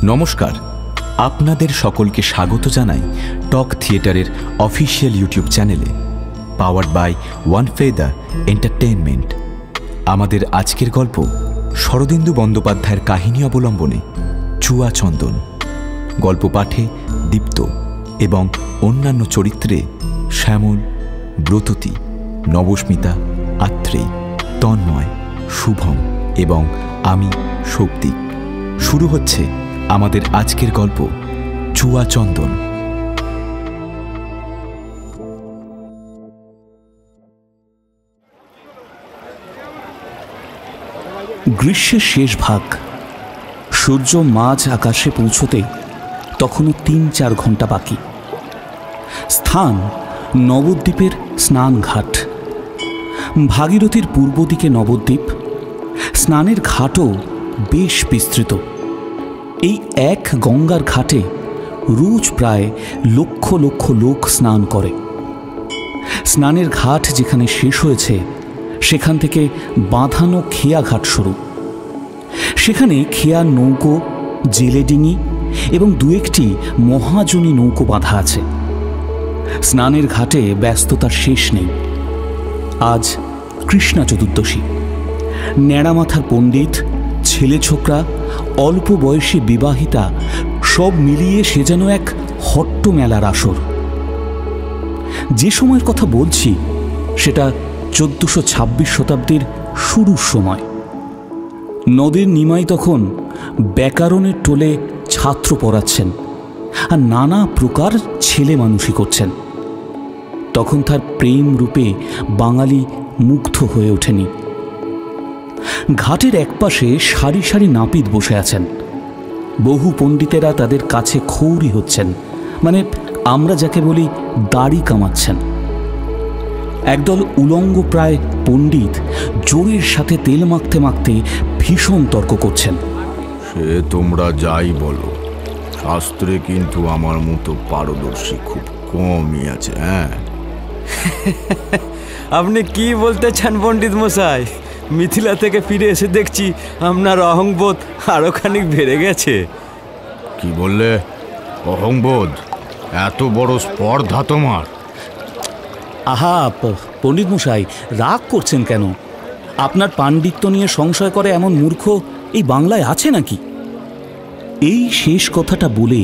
নমস্কার, আপনাদের সকলকে স্বাগত জানাই টক থিয়েটারের অফিসিয়াল ইউটিউব চ্যানেলে, powered by one feather entertainment. আমাদের আজকের গল্প শরদিন্দু বন্দ্যোপাধ্যায়ের কাহিনী অবলম্বনে চুয়া চন্দন। গল্প পাঠে দীপ্ত এবং অন্যান্য চরিত্রে শ্যামল, ব্রততী, নবস্মিতা, আত্রেয়ী, তন্ময়, শুভম এবং আমি শৌক্তিক। শুরু হচ্ছে আমাদের আজকের গল্প চুয়া চন্দন। গ্রীষ্মের শেষ ভাগ। সূর্য মাঝ আকাশে পৌঁছতে তখনও ৩-৪ ঘন্টা বাকি। স্থান নবদ্বীপের স্নানঘাট। ভাগীরথীর পূর্ব দিকে নবদ্বীপ। স্নানের ঘাটও বেশ বিস্তৃত। এই এক গঙ্গার ঘাটে রোজ প্রায় লক্ষ লক্ষ লোক স্নান করে। স্নানের ঘাট যেখানে শেষ হয়েছে সেখান থেকে বাঁধানো খেয়া ঘাট শুরু। সেখানে খেয়ার নৌকো, জেলে ডিঙি এবং দু একটি মহাজনী নৌকো বাঁধা আছে। স্নানের ঘাটে ব্যস্ততার শেষ নেই। আজ কৃষ্ণা চতুর্দশী। ন্যাড়ামাথার পণ্ডিত, ছেলে ছোকরা, অল্প বয়সী বিবাহিতা সব মিলিয়ে সে যেন এক হট্ট মেলার আসর। যে সময়ের কথা বলছি সেটা 1426 শতাব্দীর শুরুর সময়। নদীর নিমাই তখন ব্যাকরণের টোলে ছাত্র পড়াচ্ছেন আর নানা প্রকার ছেলে মানুষই করছেন। তখন তার প্রেম রূপে বাঙালি মুগ্ধ হয়ে ওঠেনি। ঘাটের একপাশে সারি সারি নাপিত বসে আছেন। বহু পণ্ডিতেরা তাদের কাছে খৌরি হচ্ছেন, মানে আমরা যাকে বলি দাড়ি কামাচ্ছেন। একদল উলঙ্গ প্রায় পণ্ডিত জোরের সাথে তেল মাখতে মাখতে ভীষণ তর্ক করছেন। সে তোমরা যাই বলো, শাস্ত্রে কিন্তু আমার মতো পারদর্শী খুব কমই আছে। হ্যাঁ, আপনি কি বলতে চান পণ্ডিত মশাই? মিথিলা থেকে ফিরে এসে দেখছি আপনার অহংবোধ আরো খানিক বেড়ে গেছে। কি বললে? অহংবোধ? এত বড় স্পর্ধা তোমার? আহা পণ্ডিত মশাই, রাগ করছেন কেন? আপনার পাণ্ডিত্য নিয়ে সংশয় করে এমন মূর্খ এই বাংলায় আছে নাকি? এই শেষ কথাটা বলে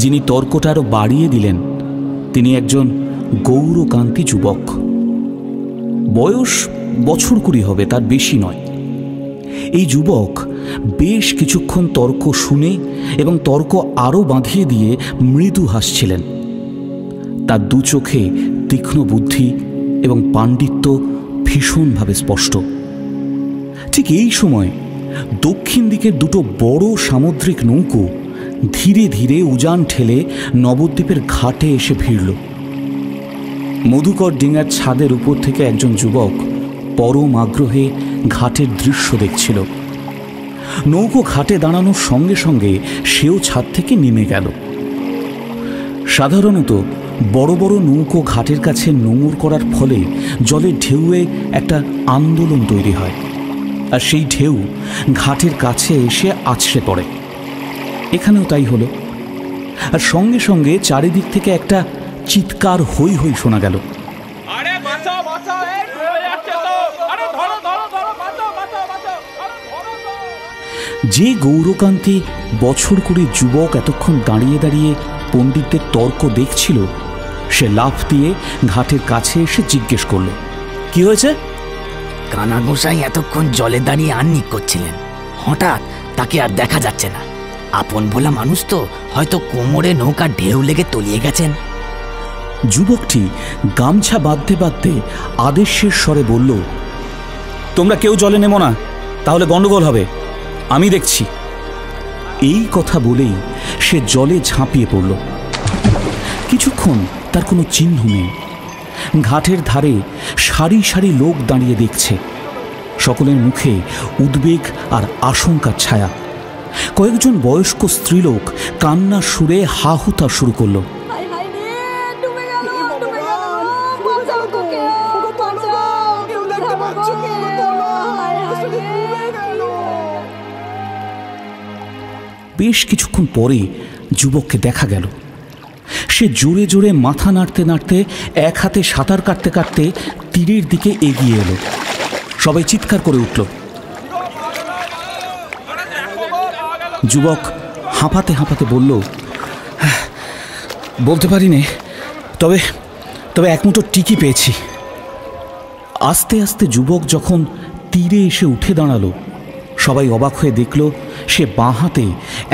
যিনি তর্কটা আরো বাড়িয়ে দিলেন তিনি একজন গৌরকান্তি যুবক। বয়স বছর 20 হবে, তার বেশি নয়। এই যুবক বেশ কিছুক্ষণ তর্ক শুনে এবং তর্ক আরও বাঁধিয়ে দিয়ে মৃদু হাসছিলেন। তার দু চোখে তীক্ষ্ণ বুদ্ধি এবং পাণ্ডিত্য ভীষণভাবে স্পষ্ট। ঠিক এই সময় দক্ষিণ দিকের দুটো বড় সামুদ্রিক নৌকো ধীরে ধীরে উজান ঠেলে নবদ্বীপের ঘাটে এসে ভিড়ল। মধুকর ডিঙার ছাদের উপর থেকে একজন যুবক পরম আগ্রহে ঘাটের দৃশ্য দেখছিল। নৌকো ঘাটে দাঁড়ানোর সঙ্গে সঙ্গে সেও ছাদ থেকে নেমে গেল। সাধারণত বড় বড় নৌকো ঘাটের কাছে নোঙর করার ফলে জলের ঢেউয়ে একটা আন্দোলন তৈরি হয়, আর সেই ঢেউ ঘাটের কাছে এসে আছড়ে পড়ে। এখানেও তাই হলো। আর সঙ্গে সঙ্গে চারিদিক থেকে একটা চিৎকার হই হই শোনা গেল। যে গৌরকান্তি বছর 20 যুবক এতক্ষণ দাঁড়িয়ে দাঁড়িয়ে পণ্ডিতদের তর্ক দেখছিল, সে লাফ দিয়ে ঘাটের কাছে এসে জিজ্ঞেস করল, কি হয়েছে? কানা গোসাই এতক্ষণ জলে দাঁড়িয়ে আহ্নিক করছিলেন, হঠাৎ তাকে আর দেখা যাচ্ছে না। আপন বলা মানুষ তো, হয়তো কোমরে নৌকা ঢেউ লেগে তলিয়ে গেছেন। যুবকটি গামছা বাঁধতে বাঁধতে আদেশের স্বরে বলল, তোমরা কেউ জলে নেমো না, তাহলে গন্ডগোল হবে, আমি দেখছি। এই কথা বলেই সে জলে ঝাঁপিয়ে পড়ল। কিছুক্ষণ তার কোনো চিহ্ন নেই। ঘাটের ধারে সারি সারি লোক দাঁড়িয়ে দেখছে। সকলের মুখে উদ্বেগ আর আশঙ্কার ছায়া। কয়েকজন বয়স্ক স্ত্রীলোক কান্নার সুরে হাহুতা শুরু করলো। বেশ কিছুক্ষণ পরে যুবককে দেখা গেল। সে জোরে জোরে মাথা নাড়তে নাড়তে এক হাতে সাঁতার কাটতে কাটতে তীরের দিকে এগিয়ে এলো। সবাই চিৎকার করে উঠল। যুবক হাঁপাতে হাঁপাতে বলল, বলতে পারি নে, তবে এক মুঠো টিকি পেয়েছি। আস্তে আস্তে যুবক যখন তীরে এসে উঠে দাঁড়ালো, সবাই অবাক হয়ে দেখল সে বাঁ হাতে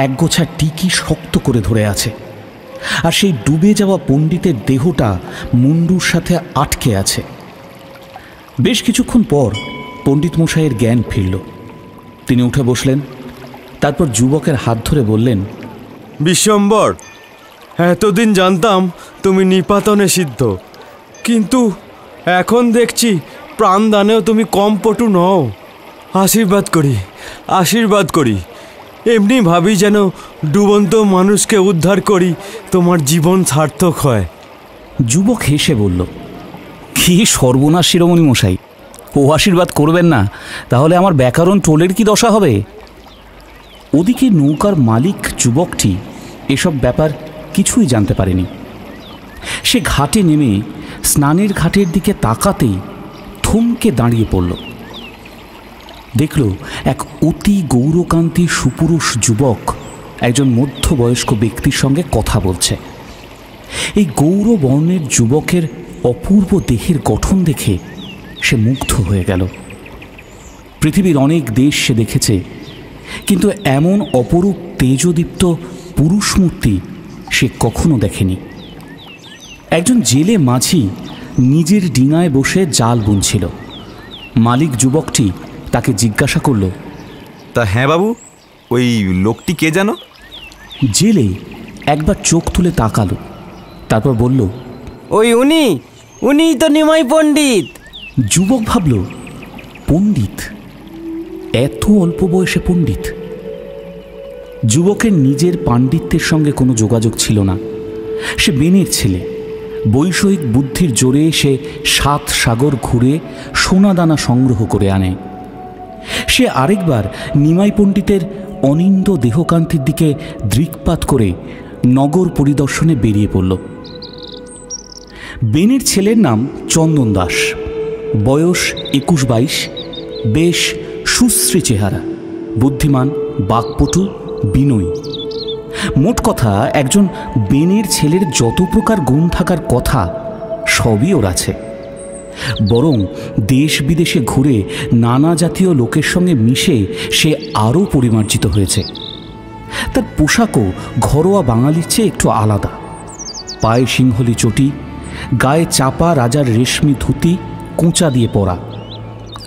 একগোছা টিকি শক্ত করে ধরে আছে, আর সেই ডুবে যাওয়া পণ্ডিতের দেহটা মুন্ডুর সাথে আটকে আছে। বেশ কিছুক্ষণ পর পণ্ডিত মশাইয়ের জ্ঞান ফিরল। তিনি উঠে বসলেন, তারপর যুবকের হাত ধরে বললেন, বিশ্বম্বর, এতদিন জানতাম তুমি নিপাতনে সিদ্ধ, কিন্তু এখন দেখছি প্রাণদানেও তুমি কম পটু নও। আশীর্বাদ করি। এমনি ভাবি যেন ডুবন্ত মানুষকে উদ্ধার করি, তোমার জীবন সার্থক হয়। যুবক হেসে বলল, কি সর্বনাশ শিরোমণি মশাই, ও আশীর্বাদ করবেন না, তাহলে আমার ব্যাকরণ টোলের কি দশা হবে? ওদিকে নৌকার মালিক যুবকটি এসব ব্যাপার কিছুই জানতে পারেনি। সে ঘাটে নেমে স্নানের ঘাটের দিকে তাকাতেই থমকে দাঁড়িয়ে পড়ল। দেখল এক অতি গৌরকান্তি সুপুরুষ যুবক একজন মধ্যবয়স্ক ব্যক্তির সঙ্গে কথা বলছে। এই গৌরবর্ণের যুবকের অপূর্ব দেহের গঠন দেখে সে মুগ্ধ হয়ে গেল। পৃথিবীর অনেক দেশ সে দেখেছে, কিন্তু এমন অপরূপ তেজদীপ্ত পুরুষ মূর্তি সে কখনো দেখেনি। একজন জেলে মাঝি নিজের ডিঙায় বসে জাল বুনছিল। মালিক যুবকটি তাকে জিজ্ঞাসা করল, তা হ্যাঁ বাবু, ওই লোকটি কে জানো? জেলে একবার চোখ তুলে তাকালো, তারপর বলল, ওই উনিই তো নিমাই পণ্ডিত। যুবক ভাবল, পণ্ডিত? এত অল্প বয়সে পণ্ডিত? যুবকের নিজের পাণ্ডিত্যের সঙ্গে কোনো যোগাযোগ ছিল না। সে বেনের ছেলে। বৈষয়িক বুদ্ধির জোরে সে 7 সাগর ঘুরে সোনাদানা সংগ্রহ করে আনে। সে আরেকবার নিমাই পণ্ডিতের অনিন্দ দেহকান্তির দিকে দৃকপাত করে নগর পরিদর্শনে বেরিয়ে পড়ল। বেনের ছেলের নাম চন্দন দাস। বয়স 21-22, বেশ সুশ্রী চেহারা, বুদ্ধিমান, বাকপটু, বিনয়ী। মোট কথা, একজন বেনের ছেলের যত প্রকার গুণ থাকার কথা সবই ওর আছে। বরং দেশ বিদেশে ঘুরে নানা জাতীয় লোকের সঙ্গে মিশে সে আরও পরিমার্জিত হয়েছে। তার পোশাকও ঘরোয়া বাঙালির চেয়ে একটু আলাদা। পায়ে সিংহলি চটি, গায়ে চাপা রাজার রেশমি ধুতি কোঁচা দিয়ে পরা,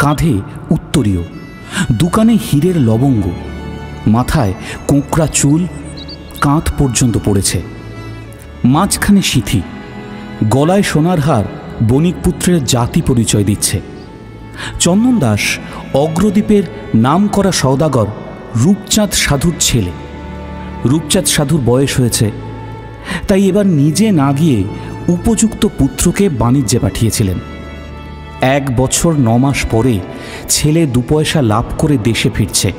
কাঁধে উত্তরীয়, দুকানে হীরের লবঙ্গ, মাথায় কোঁকড়া চুল কাঁধ পর্যন্ত পড়েছে, মাঝখানে সিথি, গলায় সোনার হার বণিক পুত্রের জাতি পরিচয় দিচ্ছে। চন্দন দাস অগ্রদ্বীপের নাম করা সওদাগর রূপচাঁদ সাধুর ছেলে। রূপচাঁদ সাধুর বয়স হয়েছে, তাই এবার নিজে না গিয়ে উপযুক্ত পুত্রকে বাণিজ্যে পাঠিয়েছিলেন। 1 বছর 9 মাস পরে ছেলে 2 পয়সা লাভ করে দেশে ফিরছে।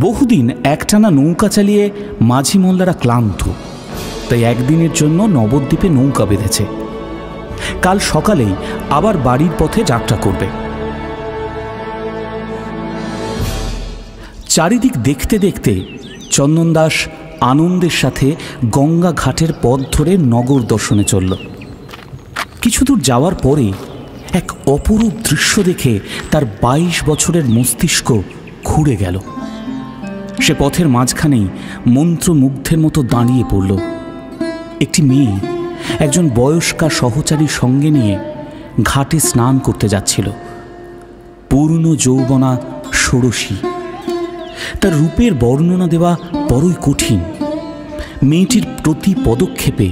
বহুদিন একটানা নৌকা চালিয়ে মাঝি মোল্লারা ক্লান্ত, তাই একদিনের জন্য নবদ্বীপে নৌকা বেঁধেছে। কাল সকালেই আবার বাড়ির পথে যাত্রা করবে। চারিদিক দেখতে দেখতে চন্দন দাস আনন্দের সাথে গঙ্গা ঘাটের পথ ধরে নগর দর্শনে চলল। কিছু দূর যাওয়ার পরে এক অপরূপ দৃশ্য দেখে তার 22 বছরের মস্তিষ্ক ঘুরে গেল। সে পথের মাঝখানেই মন্ত্রমুগ্ধের মতো দাঁড়িয়ে পড়ল। একটি মেয়ে একজন বয়স্কা সহচারীর সঙ্গে নিয়ে ঘাটে স্নান করতে যাচ্ছিল। পূর্ণ যৌবনা ষোড়শী। তার রূপের বর্ণনা দেওয়া বড়ই কঠিন। মেয়েটির প্রতি পদক্ষেপে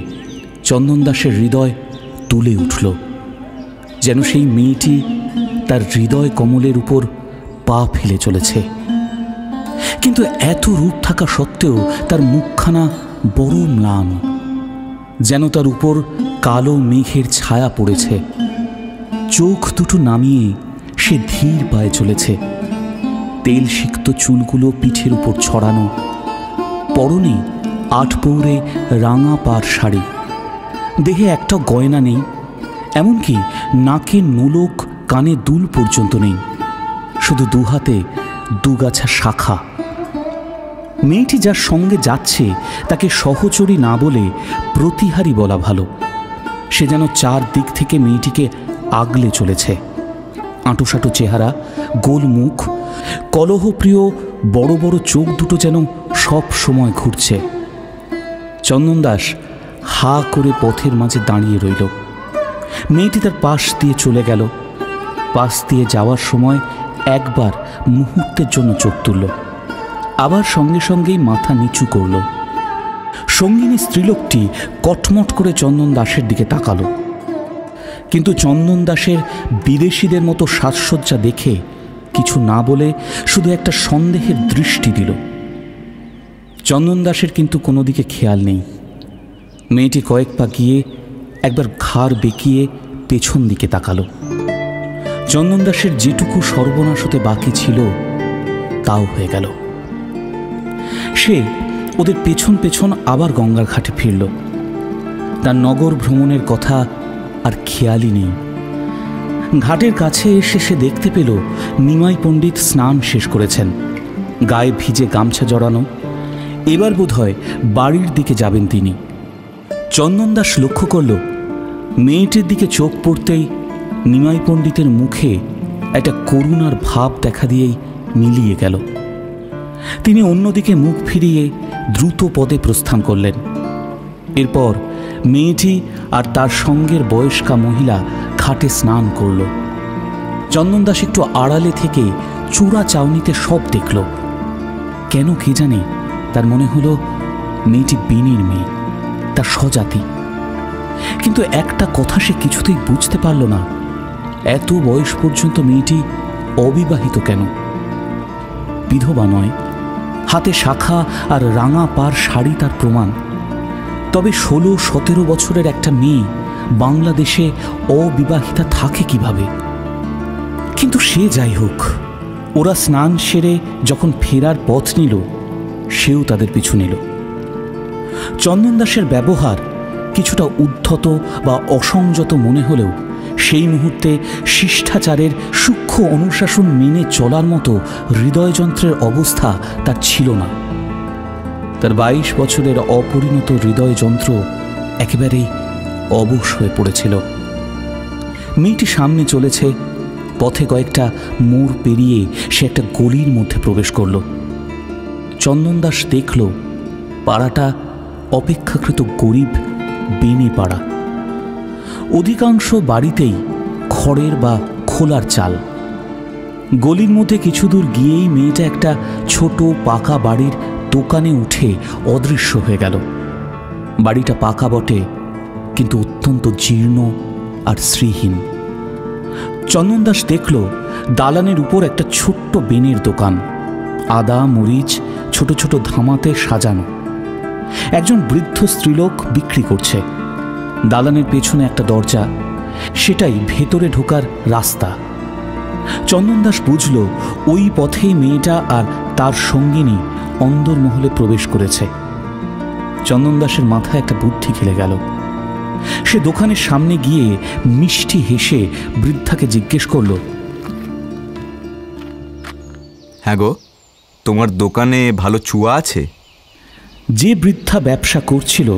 চন্দন দাসের হৃদয় তুলে উঠল, যেন সেই মেয়েটি তার হৃদয় কমলের উপর পা ফেলে চলেছে। কিন্তু এত রূপ থাকা সত্ত্বেও তার মুখখানা বড় ম্লান, যেন তার উপর কালো মেঘের ছায়া পড়েছে। চোখ দুটো নামিয়ে সে ধীর পায়ে চলেছে। তেল সিক্ত চুলগুলো পিঠের উপর ছড়ানো, পরনে 8 পৌরে রাঙা পাড় শাড়ি, দেহে একটা গয়না নেই, এমনকি নাকে নোলক, কানে দুল পর্যন্ত নেই, শুধু দুহাতে দুগাছা শাখা। মেয়েটি যার সঙ্গে যাচ্ছে তাকে সহচরী না বলে প্রতিহারী বলা ভালো। সে যেন 4 দিক থেকে মেয়েটিকে আগলে চলেছে। আঁটোসাঁটো চেহারা, গোল মুখ, কলহপ্রিয় বড় বড় চোখ দুটো যেন সব সময় ঘুরছে। চন্দন দাস হা করে পথের মাঝে দাঁড়িয়ে রইল। মেয়েটি তার পাশ দিয়ে চলে গেল। পাশ দিয়ে যাওয়ার সময় একবার মুহূর্তের জন্য চোখ তুলল, আবার সঙ্গে সঙ্গেই মাথা নিচু করল। সঙ্গিনী স্ত্রীলোকটি কটমট করে চন্দন দাসের দিকে তাকালো, কিন্তু চন্দন দাসের বিদেশিদের মতো সাজসজ্জা দেখে কিছু না বলে শুধু একটা সন্দেহের দৃষ্টি দিল। চন্দন দাসের কিন্তু কোনো দিকে খেয়াল নেই। মেয়েটি কয়েক পা গিয়ে একবার ঘাড় বেঁকিয়ে পেছন দিকে তাকালো। চন্দন দাসের যেটুকু সর্বনাশ হতে বাকি ছিল তাও হয়ে গেল। সে ওদের পেছন পেছন আবার গঙ্গার ঘাটে ফিরল। তার নগর ভ্রমণের কথা আর খেয়ালই নেই। ঘাটের কাছে এসে সে দেখতে পেল নিমাই পণ্ডিত স্নান শেষ করেছেন, গায়ে ভিজে গামছা জড়ানো। এবার বোধহয় বাড়ির দিকে যাবেন তিনি। চন্দন দাস লক্ষ্য করল মেয়েটির দিকে চোখ পড়তেই নিমাই পণ্ডিতের মুখে একটা করুণার ভাব দেখা দিয়েই মিলিয়ে গেল। তিনি অন্যদিকে মুখ ফিরিয়ে দ্রুত পদে প্রস্থান করলেন। এরপর মেয়েটি আর তার সঙ্গের বয়স্কা মহিলা ঘাটে স্নান করল। চন্দন দাস একটু আড়ালে থেকে চূড়া চাউনিতে সব দেখল। কেন কে জানে তার মনে হলো মেয়েটি বেনির মেয়ে, তার স্বজাতি। কিন্তু একটা কথা সে কিছুতেই বুঝতে পারল না, এত বয়স পর্যন্ত মেয়েটি অবিবাহিত কেন? বিধবা নয়, হাতে শাখা আর রাঙা পাড় শাড়ি তার প্রমাণ। তবে 16-17 বছরের একটা মেয়ে বাংলাদেশে অবিবাহিতা থাকে কিভাবে? কিন্তু সে যাই হোক, ওরা স্নান সেরে যখন ফেরার পথ নিল, সেও তাদের পিছু নিল। চন্দন দাসের ব্যবহার কিছুটা উদ্ধত বা অসংযত মনে হলেও সেই মুহূর্তে শিষ্টাচারের সূক্ষ্ম অনুশাসন মেনে চলার মতো হৃদয়যন্ত্রের অবস্থা তার ছিল না। তার 22 বছরের অপরিণত হৃদয়যন্ত্র একেবারেই অবশ হয়ে পড়েছিল। মেয়েটি সামনে চলেছে, পথে কয়েকটা মোড় পেরিয়ে সে একটা গলির মধ্যে প্রবেশ করল। চন্দন দাস দেখল পাড়াটা অপেক্ষাকৃত গরিব বেনে পাড়া। অধিকাংশ বাড়িতেই খড়ের বা খোলার চাল। গলির মধ্যে কিছু দূর গিয়েই মেয়েটা একটা ছোট পাকা বাড়ির দোকানে উঠে অদৃশ্য হয়ে গেল। বাড়িটা পাকা বটে, কিন্তু অত্যন্ত জীর্ণ আর শ্রীহীন। চন্দন দাস দেখল দালানের উপর একটা ছোট্ট বেনের দোকান, আদা মরিচ ছোট ছোট ধামাতে সাজানো। একজন বৃদ্ধ স্ত্রীলোক বিক্রি করছে। দালানের পেছনে একটা দরজা, সেটাই ভেতরে ঢোকার রাস্তা। চন্দন দাস বুঝল ওই পথেই মেয়েটা আর তার সঙ্গিনী অন্দরমহলে প্রবেশ করেছে। চন্দন দাসের মাথায় একটা বুদ্ধি খেলে গেল। সে দোকানের সামনে গিয়ে মিষ্টি হেসে বৃদ্ধাকে জিজ্ঞেস করল, হ্যাঁ গো, তোমার দোকানে ভালো চুয়া আছে? যে বৃদ্ধা ব্যবসা করছিল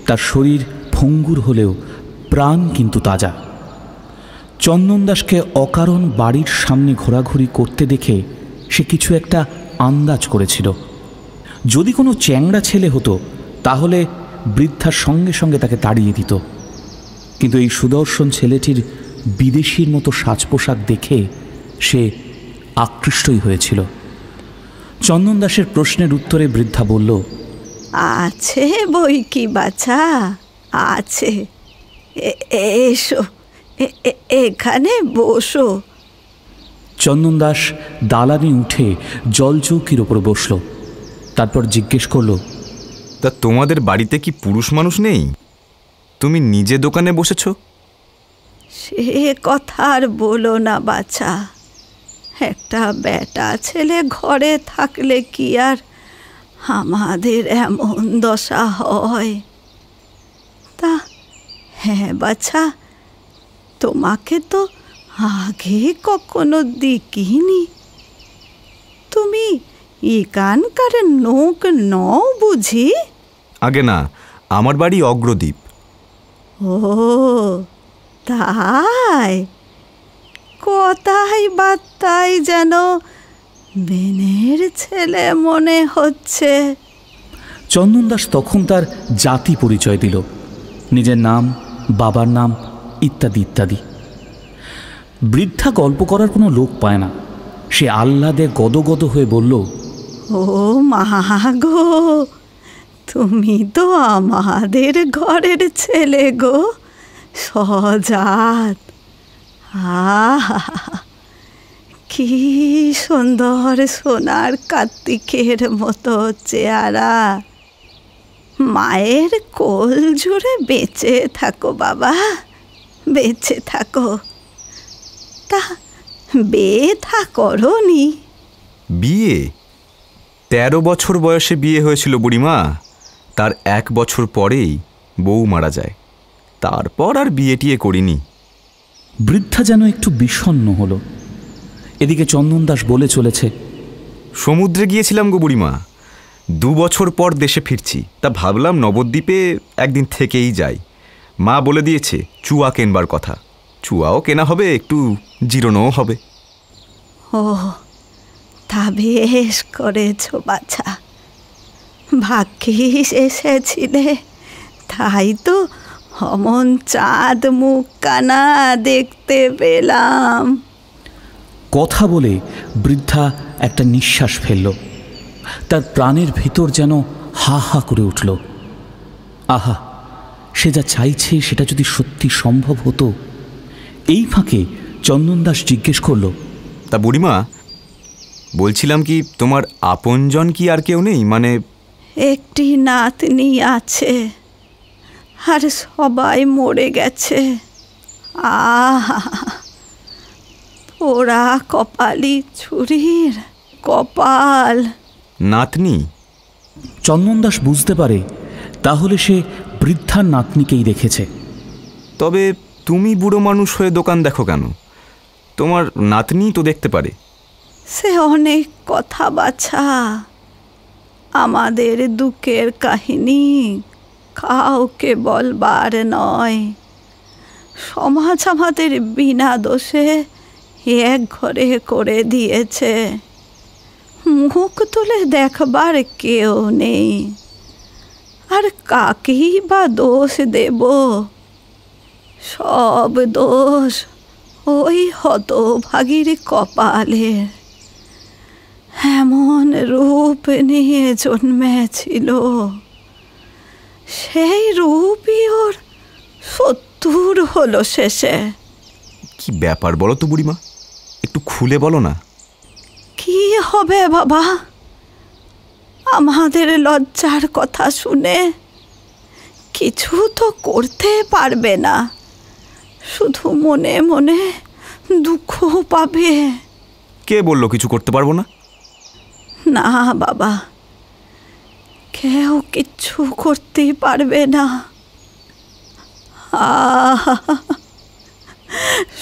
তার শরীর ভঙ্গুর হলেও প্রাণ কিন্তু তাজা। চন্দন দাসকে অকারণ বাড়ির সামনে ঘোরাঘুরি করতে দেখে সে কিছু একটা আন্দাজ করেছিল। যদি কোনো চ্যাংড়া ছেলে হতো তাহলে বৃদ্ধার সঙ্গে সঙ্গে তাকে তাড়িয়ে দিত। কিন্তু এই সুদর্শন ছেলেটির বিদেশির মতো সাজ পোশাক দেখে সে আকৃষ্টই হয়েছিল। চন্দন দাসের প্রশ্নের উত্তরে বৃদ্ধা বলল, আছে বই কি বাছা, আছে, এসো এখানে বসো। চন্দন দাস দালানে উঠে জলচৌকির ওপর বসল। তারপর জিজ্ঞেস করল, তা তোমাদের বাড়িতে কি পুরুষ মানুষ নেই? তুমি নিজে দোকানে বসেছ? সে কথা আর বলো না বাছা, একটা বেটা ছেলে ঘরে থাকলে কি আর আমাদের এমন দশা হয়। তা হ্যাঁ বাছা, তোমাকে তো আগে কখনো দেখিনি। তুমি এখানকার লোক নও বুঝি? আগে না, আমার বাড়ি অগ্রদ্বীপ। ও তাই, কথাই বার্তাই যেন বেনের ছেলে মনে হচ্ছে। চন্দন দাস তখন তার জাতি পরিচয় দিল, নিজের নাম, বাবার নাম ইত্যাদি ইত্যাদি। বৃদ্ধা গল্প করার কোনো লোক পায় না। সে আহ্লাদে গদগদ হয়ে বলল, ও মা গো, তুমি তো আমাদের ঘরের ছেলে গো, সজাত। আহা, কি সুন্দর সোনার কার্তিকের মতো চেহারা। মায়ের কোল জুড়ে বেঁচে থাকো বাবা, বেঁচে থাকো। তা বিয়ে থা করনি? বিয়ে 13 বছর বয়সে বিয়ে হয়েছিল বুড়িমা। তার 1 বছর পরেই বউ মারা যায়। তারপর আর বিয়ে টিয়ে করিনি। বৃদ্ধা যেন একটু বিষণ্ণ হলো। এদিকে চন্দন দাস বলে চলেছে, সমুদ্রে গিয়েছিলাম গো বুড়িমা, 2 বছর পর দেশে ফিরছি। তা ভাবলাম নবদ্বীপে একদিন থেকেই যাই। মা বলে দিয়েছে চুয়া কেনবার কথা। চুয়াও কেনা হবে, একটু জিরোনও হবে। ও তা বেশ করেছ বাছা, ভাগ্যিস এসেছিলে। তাই তো অমন চাঁদ মুখখানা দেখতে পেলাম। কথা বলে বৃদ্ধা একটা নিঃশ্বাস ফেলল। তার প্রাণের ভিতর যেন হা হা করে উঠল। আহা, সে যা চাইছে সেটা যদি সত্যি সম্ভব হতো। এই ফাঁকে চন্দন দাস জিজ্ঞেস করল, তা বুড়িমা, বলছিলাম কি তোমার আপনজন কি আর কেউ নেই? মানে একটি নাতনি আছে, আর সবাই মরে গেছে। আহা, পোড়া কপালি ছুরির কপাল। নাতনি? চন্দন দাস বুঝতে পারে তাহলে সে বৃদ্ধার নাতনিকেই দেখেছে। তবে তুমি বুড়ো মানুষ হয়ে দোকান দেখো কেন? তোমার নাতনি তো দেখতে পারে। সে অনেক কথা বাছা। আমাদের দুঃখের কাহিনী কাউকে বলবার নয়। সমাজ আমাদের বিনা দোষে এক ঘরে করে দিয়েছে। মুখ তুলে দেখবার কেউ নেই। আর কাকেই বা দোষ দেব? সব দোষ ওই হতভাগীর কপালের। এমন রূপ নিয়ে জন্মেছিল, সেই রূপই ওর শত্রুর হলো শেষে। কি ব্যাপার বলো তো বুড়িমা, একটু খুলে বলো না। কি হবে বাবা, আমাদের লজ্জার কথা শুনে? কিছু তো করতে পারবে না, শুধু মনে মনে দুঃখ পাবে। কে বললো কিছু করতে পারবো না? না বাবা, কেউ কিচ্ছু করতেই পারবে না। আহা,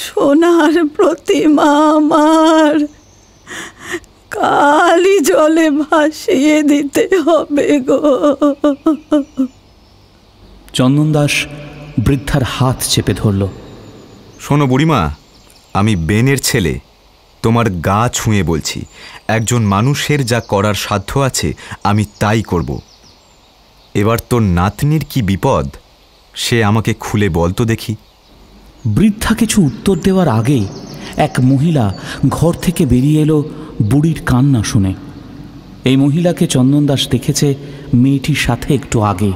সোনার প্রতিমা আমার কালি জলে ভাসিয়ে দিতে হবে গো। চন্দন দাস বৃদ্ধার হাত চেপে ধরল। শোনো বুড়িমা, আমি বেনের ছেলে। তোমার গা ছুঁয়ে বলছি, একজন মানুষের যা করার সাধ্য আছে আমি তাই করব। এবার তোর নাতনির কি বিপদ, সে আমাকে খুলে বল তো দেখি। বৃদ্ধা কিছু উত্তর দেওয়ার আগেই এক মহিলা ঘর থেকে বেরিয়ে এলো বুড়ির কান্না শুনে। এই মহিলাকে চন্দন দাস দেখেছে মেয়েটির সাথে একটু আগে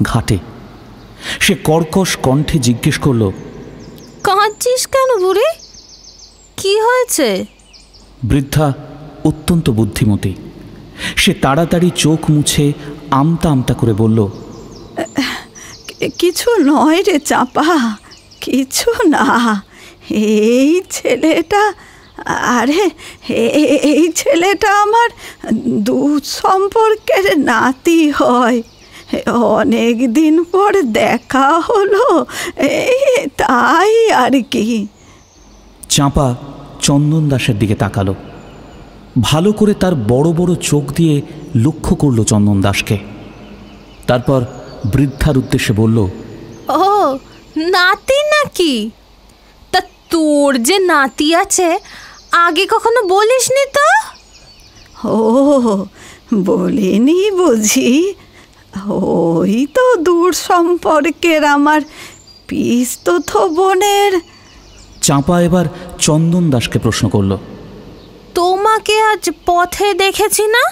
ঘাটে। সে কর্কশ কণ্ঠে জিজ্ঞেস করল, কাঁদছিস কেন বুড়ি? কি হয়েছে? বৃদ্ধা অত্যন্ত বুদ্ধিমতী। সে তাড়াতাড়ি চোখ মুছে আমতা আমতা করে বলল, কিছু নয় রে চাপা, কিছু না। এই ছেলেটা আরে এই ছেলেটা আমার দূর সম্পর্কের নাতি হয়, অনেক দিন পর দেখা হলো, তাই আর কি। চাঁপা চন্দন দাসের দিকে তাকালো, ভালো করে তার বড় বড় চোখ দিয়ে লক্ষ্য করল চন্দন দাসকে। তারপর বৃদ্ধার উদ্দেশ্যে বলল, ও নাতি নাকি? তা তোর যে নাতি আছে আগে কখনো বলিসনি তো? ও বলিনি বুঝি? ওই তো দূর সম্পর্কের আমার পিস্তত বোনের। চাঁপা এবার চন্দন দাসকে প্রশ্ন করল, তোমাকে আজ পথে দেখেছি না?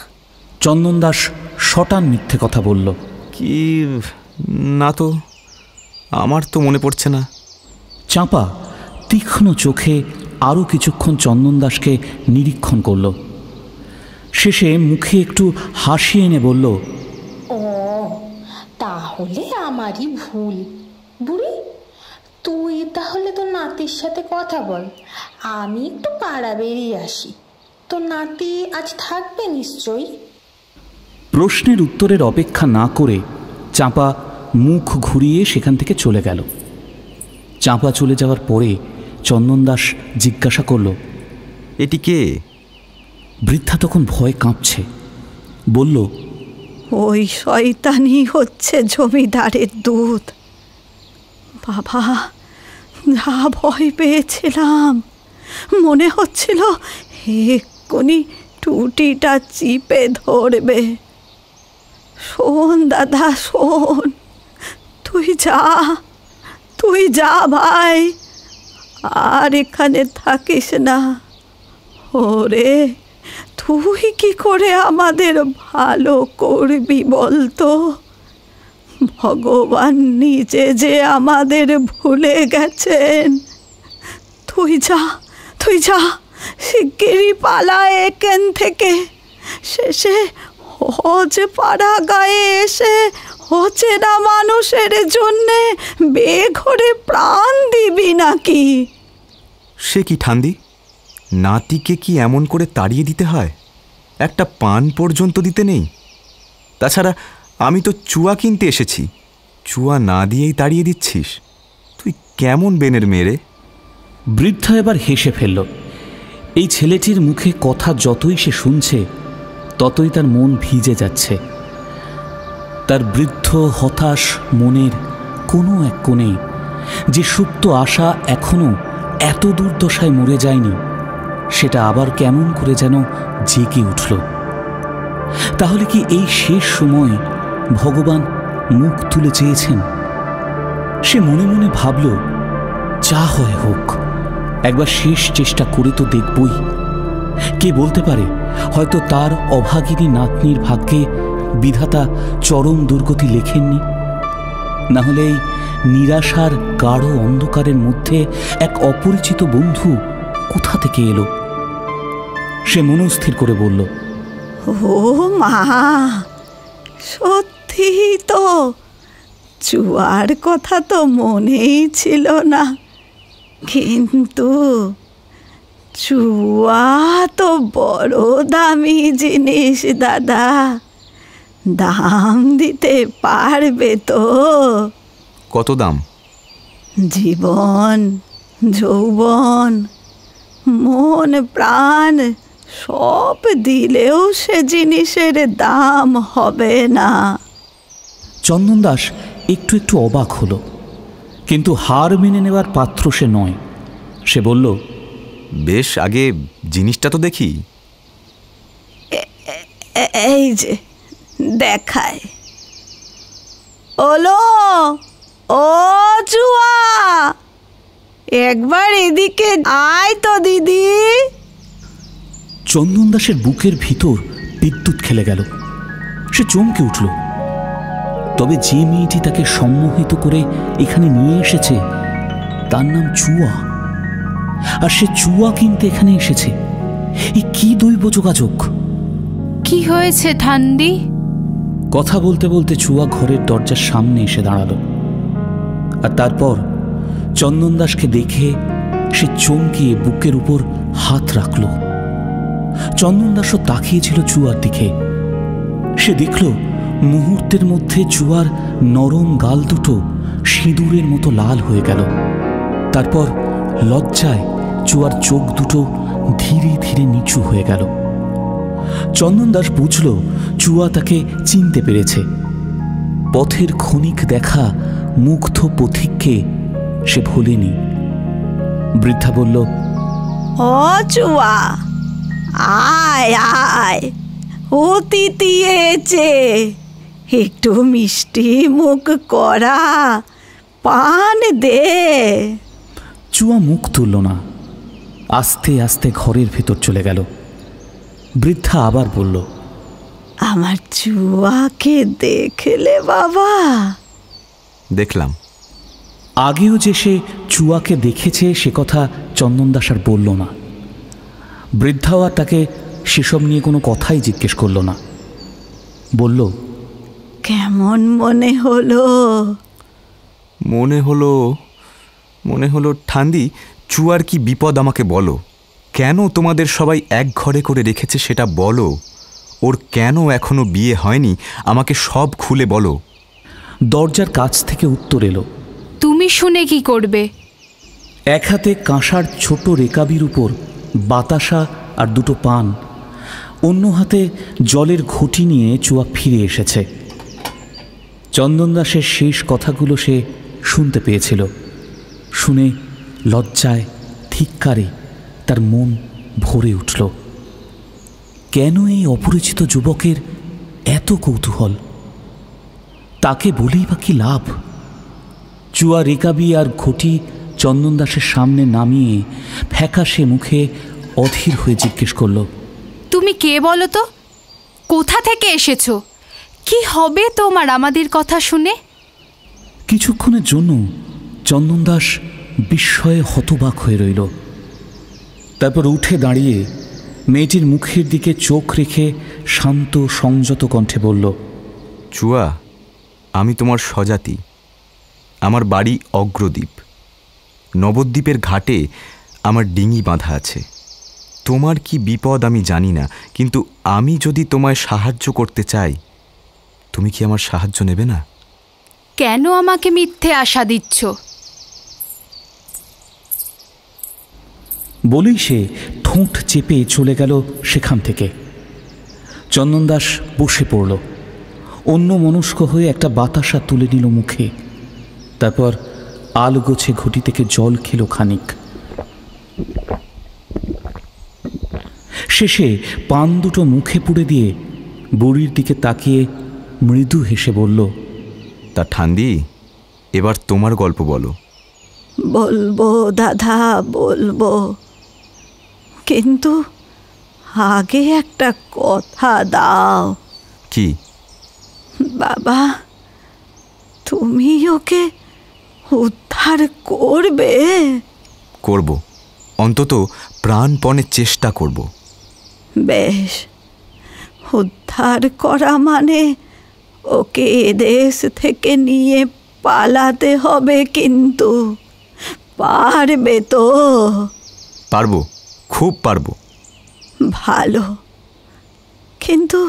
চন্দন দাস শটান মিথ্যে কথা বলল। কি না তো, আমার তো মনে পড়ছে না। চাঁপা তীক্ষ্ণ চোখে আরও কিছুক্ষণ চন্দন দাসকে নিরীক্ষণ করল, শেষে মুখে একটু হাসি এনে বলল, ও তাহলে আমারই ভুল। বুড়ি, তুই তাহলে তোর নাতির সাথে কথা বল, আমি একটু পাড়া বেরিয়ে আসি। তোর নাতি আজ থাকবে নিশ্চয়ই। প্রশ্নের উত্তরের অপেক্ষা না করে চাঁপা মুখ ঘুরিয়ে সেখান থেকে চলে গেল। চাঁপা চলে যাওয়ার পরে চন্দন দাস জিজ্ঞাসা করল, এটি কে? বৃদ্ধা তখন ভয় কাঁপছে, বলল, ওই শয়তানি হচ্ছে জমিদারের দূত। বাবা, যা ভয় পেয়েছিলাম, মনে হচ্ছিল এক্ষুনি টুটিটা চিপে ধরবে। শোন দাদা শোন, তুই যা ভাই, আর এখানে থাকিস না। ওরে, তুই কি করে আমাদের ভালো করবি বলতো? ভগবান নিজে যে আমাদের ভুলে গেছেন। তুই যা শিগগিরই পালা এখান থেকে। শেষে হজ পাড়া গায়ে এসে অচেনা মানুষের জন্যে বেঘরে প্রাণ দিবি নাকি? সে কি ঠান্দি, নাতিকে কি এমন করে তাড়িয়ে দিতে হয়? একটা পান পর্যন্ত দিতে নেই। তাছাড়া আমি তো চুয়া কিনতে এসেছি, চুয়া না দিয়েই তাড়িয়ে দিচ্ছিস? তুই কেমন বেনের মেয়ে? বৃদ্ধা এবার হেসে ফেলল। এই ছেলেটির মুখে কথা যতই সে শুনছে ততই তার মন ভিজে যাচ্ছে। তার বৃদ্ধ হতাশ মনের কোনো এক কোণে যে সুপ্ত আশা এখনো এত দুর্দশায় মরে যায়নি, সেটা আবার কেমন করে যেন জেগে উঠল। তাহলে কি এই শেষ সময় ভগবান মুখ তুলে চেয়েছেন? সে মনে মনে ভাবল, যা হয় হোক, একবার শেষ চেষ্টা করে তো দেখবই। কে বলতে পারে, হয়তো তার অভাগিনী নাতনির ভাগ্যে বিধাতা চরম দুর্গতি লেখেননি। না হলে এই নিরাশার গাঢ় অন্ধকারের মধ্যে এক অপরিচিত বন্ধু কোথা থেকে এলো? সে মনস্থির করে বলল, ও মা, সত্যি তো, চুয়ার কথা তো মনেই ছিল না। কিন্তু চুয়া তো বড় দামি জিনিস দাদা, দাম দিতে পারবে তো? কত দাম? জীবন, যৌবন, মন প্রাণ সব দিলেও সে জিনিসের দাম হবে না। চন্দন দাস একটু একটু অবাক হলো, কিন্তু হার মেনে নেওয়ার পাত্র সে নয়। সে বলল, বেশ, আগে জিনিসটা তো দেখি। এই যে দেখায়। ওলো, ও চুয়া, একবার এদিকে আয় তো দিদি। চন্দন দাসের বুকের ভিতর বিদ্যুৎ খেলে গেল। সে চমকে উঠল। তবে যে মেয়েটি তাকে সম্মোহিত করে এখানে নিয়ে এসেছে তার নাম চুয়া, আর সে চুয়া কিনতে এখানে এসেছে। এই কি দৈব যোগাযোগ! কি হয়েছে ঠান্দি? কথা বলতে বলতে চুয়া ঘরের দরজার সামনে এসে দাঁড়ালো, আর তারপর চন্দন দাসকে দেখে সে চমকিয়ে বুকের উপর হাত রাখল। চন্দন দাসও তাকিয়েছিল চুয়ার দিকে। সে দেখল মুহূর্তের মধ্যে চুয়ার নরম গাল দুটো সিঁদুরের মতো লাল হয়ে গেল। তারপর লজ্জায় চুয়ার চোখ দুটো ধীরে ধীরে নিচু হয়ে গেল। চন্দন দাস বুঝল চুয়া তাকে চিনতে পেরেছে। পথের ক্ষণিক দেখা মুগ্ধ পথিককে সে ভোলেনি। বৃদ্ধা বলল, ও চুয়া, আয় আয়, অতিথি এসেছে, একটু মিষ্টি মুখ করা, পান দে। চুয়া মুখ তুলল না, আস্তে আস্তে ঘরের ভেতর চলে গেল। বৃদ্ধা আবার বলল, আমার চুয়াকে দেখলে বাবা? দেখলাম। আগেও যে সে চুয়াকে দেখেছে সে কথা চন্দন দাস আর বলল না। বৃদ্ধাও আর তাকে সেসব নিয়ে কোনো কথাই জিজ্ঞেস করল না। বলল, কেমন মনে হলো? মনে হলো ঠান্দি, চুয়ার কি বিপদ আমাকে বলো। কেন তোমাদের সবাই এক ঘরে করে রেখেছে সেটা বলো। ওর কেন এখনো বিয়ে হয়নি আমাকে সব খুলে বলো। দরজার কাছ থেকে উত্তর এলো, তুমি শুনে কি করবে? এক হাতে কাঁসার ছোট রেকাবির উপর বাতাসা আর দুটো পান, অন্য হাতে জলের ঘটি নিয়ে চুয়া ফিরে এসেছে। চন্দন দাসের শেষ কথাগুলো সে শুনতে পেয়েছিল। শুনে লজ্জায় ধিক্কারে তার মন ভরে উঠল। কেন এই অপরিচিত যুবকের এত কৌতূহল? তাকে বলেই বা কি লাভ? চুয়া রেকাবি আর ঘটি চন্দন দাসের সামনে নামিয়ে ফ্যাকাশে মুখে অধীর হয়ে জিজ্ঞেস করল, তুমি কে বলো তো? কোথা থেকে এসেছো? কি হবে তোমার আমাদের কথা শুনে? কিছুক্ষণের জন্য চন্দন দাস বিস্ময়ে হতবাক হয়ে রইল। তারপর উঠে দাঁড়িয়ে মেয়েটির মুখের দিকে চোখ রেখে শান্ত সংযত কণ্ঠে বলল, চুয়া, আমি তোমার স্বজাতি। আমার বাড়ি অগ্রদ্বীপ। নবদ্বীপের ঘাটে আমার ডিঙি বাঁধা আছে। তোমার কি বিপদ আমি জানি না, কিন্তু আমি যদি তোমায় সাহায্য করতে চাই, তুমি কি আমার সাহায্য নেবে না? কেন আমাকে মিথ্যে আশা দিচ্ছ? বলেই সে ঠোঁট চেপে চলে গেল সেখান থেকে। চন্দন দাস বসে পড়ল। অন্য মনস্ক হয়ে একটা বাতাসা তুলে নিল মুখে। তারপর আলগোছে ঘটি থেকে জল খেল খানিক। শেষে পান দুটো মুখে পুড়ে দিয়ে বুড়ির দিকে তাকিয়ে মৃদু হেসে বলল, তা ঠান্দি, এবার তোমার গল্প বলো। বলবো দাদা, বলবো, কিন্তু আগে একটা কথা দাও। কি? বাবা, তুমি ওকে উদ্ধার করবে? করব, অন্তত প্রাণপণে চেষ্টা করব। বেশ, উদ্ধার করা মানে ওকে এদেশ থেকে নিয়ে পালাতে হবে, কিন্তু পারবে তো? পারবো, খুব পারবো। ভালো, কিন্তু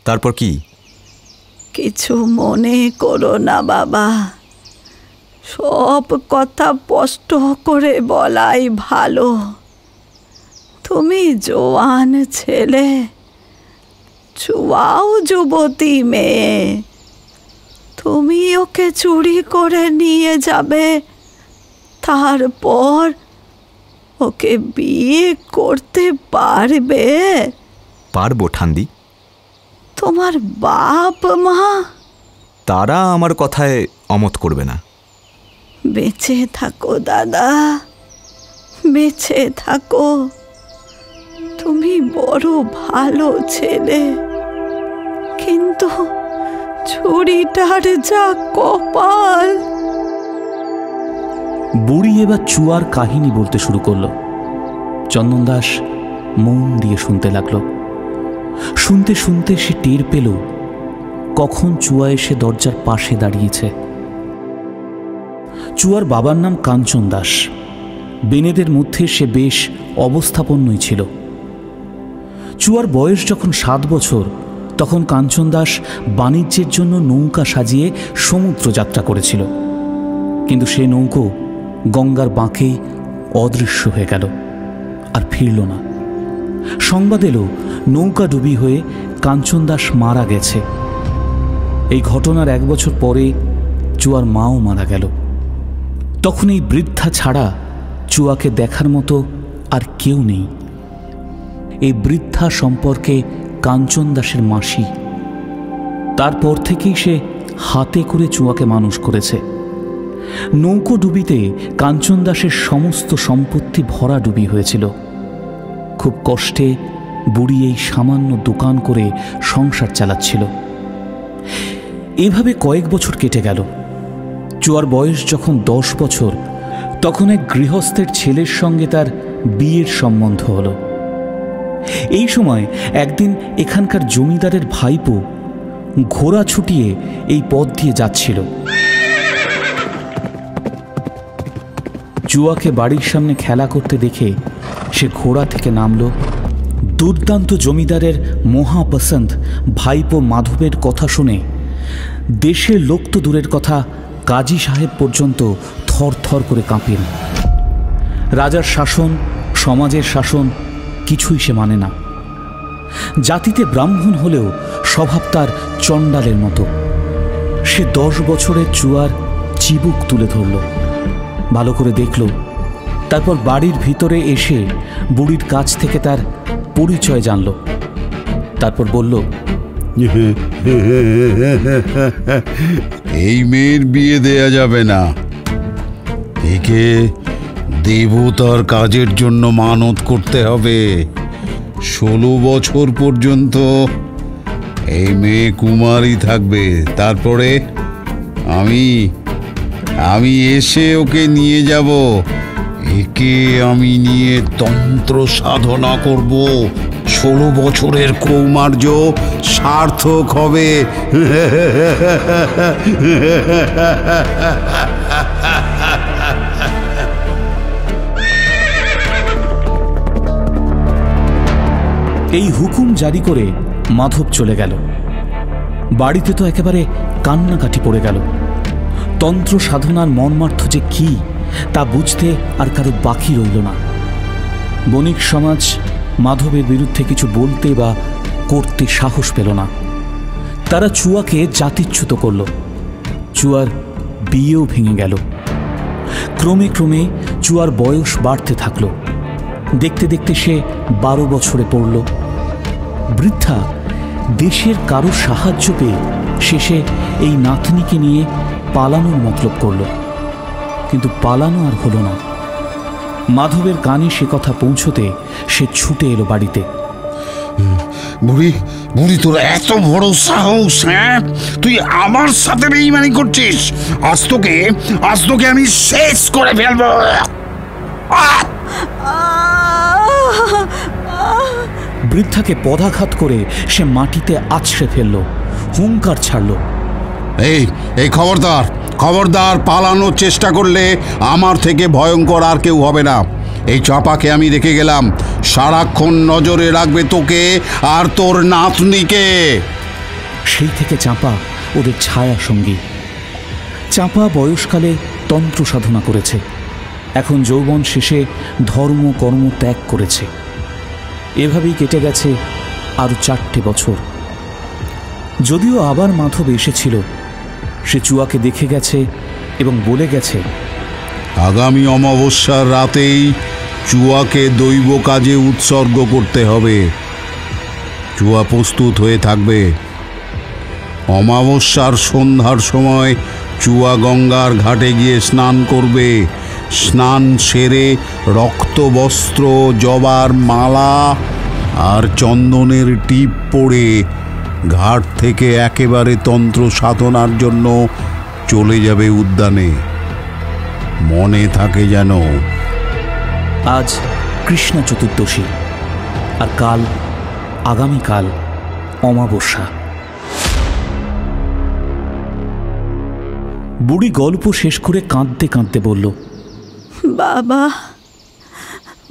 তারপর কি? কিছু মনে করো না বাবা, সব কথা স্পষ্ট করে বলাই ভালো। তুমি জোয়ান ছেলে, চুয়াও যুবতী মেয়ে। তুমি ওকে চুরি করে নিয়ে যাবে, তারপর ওকে বিয়ে করতে পারবে? পারবো ঠান্দি। তোমার বাপ মা? তারা আমার কথায় অমত করবে না। বেঁচে থাকো দাদা, বেঁচে থাকো। তুমি বড় ভালো ছেলে, কিন্তু ছুরিটার যা কপাল। বুড়ি এবার চুয়ার কাহিনী বলতে শুরু করলো। চন্দন দাস মন দিয়ে শুনতে লাগলো। শুনতে শুনতে সে টের পেল কখন চুয়া এসে দরজার পাশে দাঁড়িয়েছে। চুয়ার বাবার নাম কাঞ্চন দাস। বেনেদের মধ্যে সে বেশ অবস্থাপন্নই ছিল। চুয়ার বয়স যখন 7 বছর, তখন কাঞ্চন দাস বাণিজ্যের জন্য নৌকা সাজিয়ে সমুদ্র যাত্রা করেছিল। কিন্তু সে নৌকো গঙ্গার বাঁকেই অদৃশ্য হয়ে গেল, আর ফিরল না। সংবাদ এলো নৌকা ডুবি হয়ে কাঞ্চন দাস মারা গেছে। এই ঘটনার 1 বছর পরে চুয়ার মাও মারা গেল। তখন এই বৃদ্ধা ছাড়া চুয়াকে দেখার মতো আর কেউ নেই। এই বৃদ্ধা সম্পর্কে কাঞ্চন দাসের মাসি। তারপর থেকেই সে হাতে করে চুয়াকে মানুষ করেছে। নৌকো ডুবিতে কাঞ্চন দাসের সমস্ত সম্পত্তি ভরা ডুবি হয়েছিল। খুব কষ্টে বুড়ি এই সামান্য দোকান করে সংসার চালাচ্ছিল। এভাবে কয়েক বছর কেটে গেল। চুয়ার বয়স যখন 10 বছর, তখন এক গৃহস্থের ছেলের সঙ্গে তার বিয়ের সম্বন্ধ হলো। এই সময় একদিন এখানকার জমিদারের ভাইপো ঘোড়া ছুটিয়ে এই পথ দিয়ে যাচ্ছিল। চুয়াকে বাড়ির সামনে খেলা করতে দেখে সে ঘোড়া থেকে নামল। দুর্দান্ত জমিদারের মহাপসন্দ ভাইপো মাধবের কথা শুনে দেশের লোক তো দূরের কথা, কাজী সাহেব পর্যন্ত থর থর করে কাঁপেন। রাজার শাসন, সমাজের শাসন কিছুই সে মানে না। জাতিতে ব্রাহ্মণ হলেও স্বভাব তার চণ্ডালের মতো। সে 10 বছরের চুয়ার চিবুক তুলে ধরল, ভালো করে দেখল। তারপর বাড়ির ভিতরে এসে বুড়ির কাছ থেকে তার পরিচয় জানল। তারপর বলল, এই মেয়ের বিয়ে দেয়া যাবে না। একে দেবতার কাজের জন্য মানত করতে হবে। 16 বছর পর্যন্ত এই মেয়ে কুমারী থাকবে। তারপরে আমি এসে ওকে নিয়ে যাব। একে আমি নিয়ে তন্ত্র সাধনা করব। 16 বছরের কৌমার্য সার্থক হবে। এই হুকুম জারি করে মাধব চলে গেল। বাড়িতে তো একেবারে কান্নাকাটি পড়ে গেল। তন্ত্র সাধনার মর্মার্থ যে কি তা বুঝতে আর কারো বাকি রইল না। বণিক সমাজ মাধবের বিরুদ্ধে কিছু বলতে বা করতে সাহস পেল না। তারা চুয়াকে জাতিচ্যুত করল। চুয়ার বিয়েও ভেঙে গেল। ক্রমে ক্রমে চুয়ার বয়স বাড়তে থাকল। দেখতে দেখতে সে 12 বছরে পড়ল। বৃদ্ধা দেশের কারো সাহায্য পেয়ে শেষে এই নাতনিকে নিয়ে পালানোর মতলব করল। কিন্তু পালানো আর হলো না। মাধবের কানে সে কথা পৌঁছতে সে ছুটে এলো বাড়িতে। বুড়ি তোর এত বড় সাহস! হ্যাঁ, তুই আমার সাথে বেঈমানি করছিস। আজ তোকে আমি শেষ করে ফেলবো। বৃদ্ধাকে পদাঘাত করে সে মাটিতে আছড়ে ফেলল, হুঙ্কার ছাড়ল, এই খবরদার, পালানোর চেষ্টা করলে আমার থেকে ভয়ঙ্কর আর কেউ হবে না। এই চাপাকে আমি রেখে গেলাম, সারাক্ষণ নজরে রাখবে তোকে আর তোর নাতনিকে। সেই থেকে চাঁপা ওদের ছায়া সঙ্গী। চাঁপা বয়সকালে তন্ত্র সাধনা করেছে, এখন যৌবন শেষে ধর্ম কর্ম ত্যাগ করেছে। এভাবেই কেটে গেছে আরও 4টে বছর। যদিও আবার মাধব এসেছিল, সে চুয়াকে দেখে গেছে এবং বলে গেছে, আগামী অমাবস্যার রাতেই চুয়াকে দৈব কাজে উৎসর্গ করতে হবে। চুয়া প্রস্তুত হয়ে থাকবে। অমাবস্যার সন্ধ্যার সময় চুয়া গঙ্গার ঘাটে গিয়ে স্নান করবে। স্নান সেরে রক্ত বস্ত্র, জবার মালা আর চন্দনের টিপ পরে ঘাট থেকে একেবারে তন্ত্র সাধনার জন্য চলে যাবে উদ্যানে। মনে থাকে যেন। আজ কৃষ্ণ চতুর্দশী, আর আগামীকাল অমাবস্যা। বুড়ি গল্প শেষ করে কাঁদতে কাঁদতে বলল, বাবা,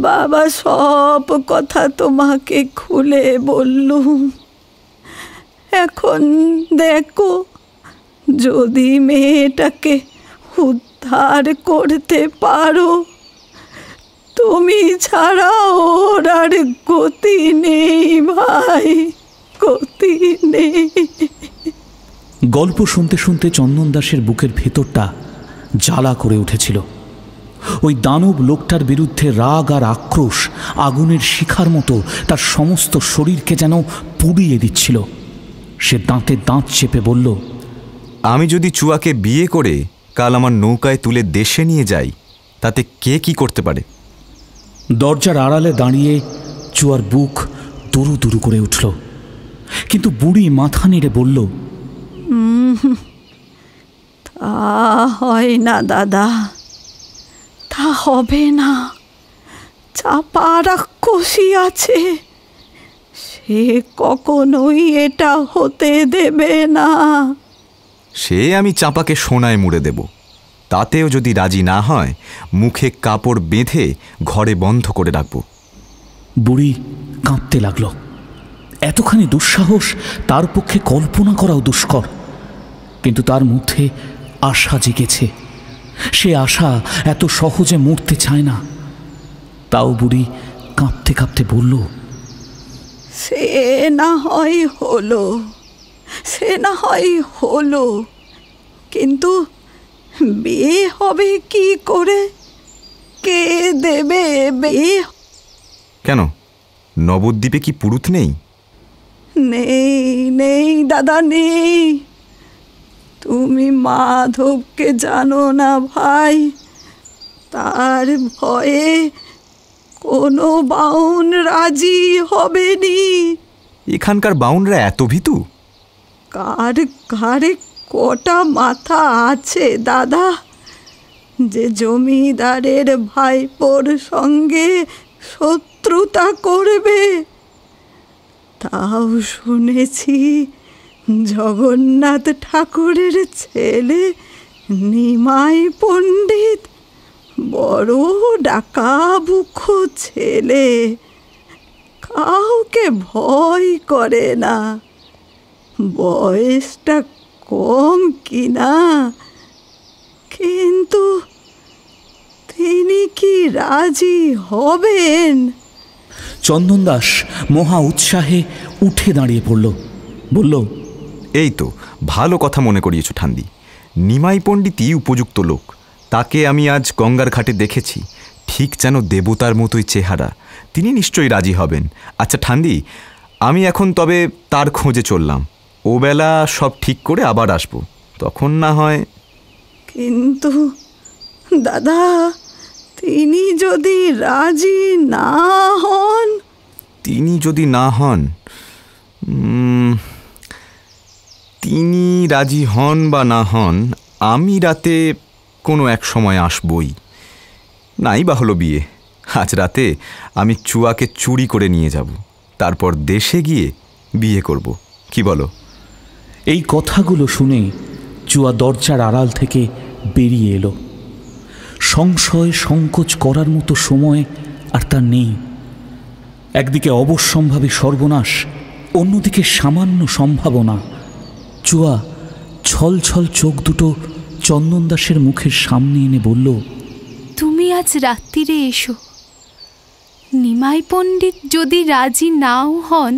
বাবা সব কথা তোমাকে খুলে বললুম। এখন দেখো, যদি মেয়েটাকে উদ্ধার করতে পারো, তুমি ছাড়া ওর আর গতি নেই ভাই, গতি নেই। গল্প শুনতে শুনতে চন্দন দাসের বুকের ভেতরটা জ্বালা করে উঠেছিল। ওই দানব লোকটার বিরুদ্ধে রাগ আর আক্রোশ আগুনের শিখার মতো তার সমস্ত শরীরকে যেন পুড়িয়ে দিচ্ছিল। সে দাঁতে দাঁত চেপে বলল, আমি যদি চুয়াকে বিয়ে করে কাল আমার নৌকায় তুলে দেশে নিয়ে যাই, তাতে কে কি করতে পারে? দরজার আড়ালে দাঁড়িয়ে চুয়ার বুক দুরু দুরু করে উঠল, কিন্তু বুড়ি মাথা নেড়ে বলল, তা হয় না দাদা, তা হবে না। চাপা রাক্ষসী আছে, সে কখনোই এটা হতে দেবে না। সে আমি চাঁপাকে সোনায় মুড়ে দেব, তাতেও যদি রাজি না হয় মুখে কাপড় বেঁধে ঘরে বন্ধ করে রাখব। বুড়ি কাঁপতে লাগল। এতখানি দুঃসাহস তার পক্ষে কল্পনা করাও দুষ্কর, কিন্তু তার মধ্যে আশা জেগেছে। সে আশা এত সহজে মরতে চায় না। তাও বুড়ি কাঁপতে কাঁপতে বলল, সে না হয় হলো, সে না হয় হলো, কিন্তু বিয়ে হবে কি করে? কে দেবে বিয়ে? কেন, নবদ্বীপে কি পুরুত নেই? নেই নেই দাদা, নেই। তুমি মাধবকে জানো না ভাই, তার ভয়ে কোনো বাউন রাজি হবেনি। এখানকার বাউনরা এত ভীতু? কার ঘাড়ে কটা মাথা আছে দাদা, যে জমিদারের ভাইপোর সঙ্গে শত্রুতা করবে? তাও শুনেছি জগন্নাথ ঠাকুরের ছেলে নিমাই পণ্ডিত বড় ডাকাবুক ছেলে, কাউকে ভয় করে না। বয়সটা কম কিনা, কিন্তু তিনি কি রাজি হবেন? চন্দন দাস মহা উৎসাহে উঠে দাঁড়িয়ে পড়ল, বলল, এই তো ভালো কথা মনে করিয়েছ ঠান্দি। নিমাই পণ্ডিতই উপযুক্ত লোক। তাকে আমি আজ গঙ্গার ঘাটে দেখেছি, ঠিক যেন দেবতার মতোই চেহারা। তিনি নিশ্চয়ই রাজি হবেন। আচ্ছা ঠান্দি, আমি এখন তবে তার খোঁজে চললাম। ও বেলা সব ঠিক করে আবার আসবো, তখন না হয়। কিন্তু দাদা, তিনি যদি রাজি না হন? তিনি যদি না হন, তিনি রাজি হন বা না হন, আমি রাতে কোনো এক সময় আসবই। নাই বা হলো বিয়ে, আজ রাতে আমি চুয়াকে চুরি করে নিয়ে যাব, তারপর দেশে গিয়ে বিয়ে করব। কি বলো? এই কথাগুলো শুনে চুয়া দরজার আড়াল থেকে বেরিয়ে এলো। সংশয় সংকোচ করার মতো সময় আর তার নেই। একদিকে অবশ্যম্ভাবী সর্বনাশ, অন্যদিকে সামান্য সম্ভাবনা। চুয়া ছল ছল চোখ দুটো চন্দন দাসের মুখের সামনে এনে বলল, তুমি আজ রাত্রিরে এসো। নিমাই পণ্ডিত যদি রাজি নাও হন,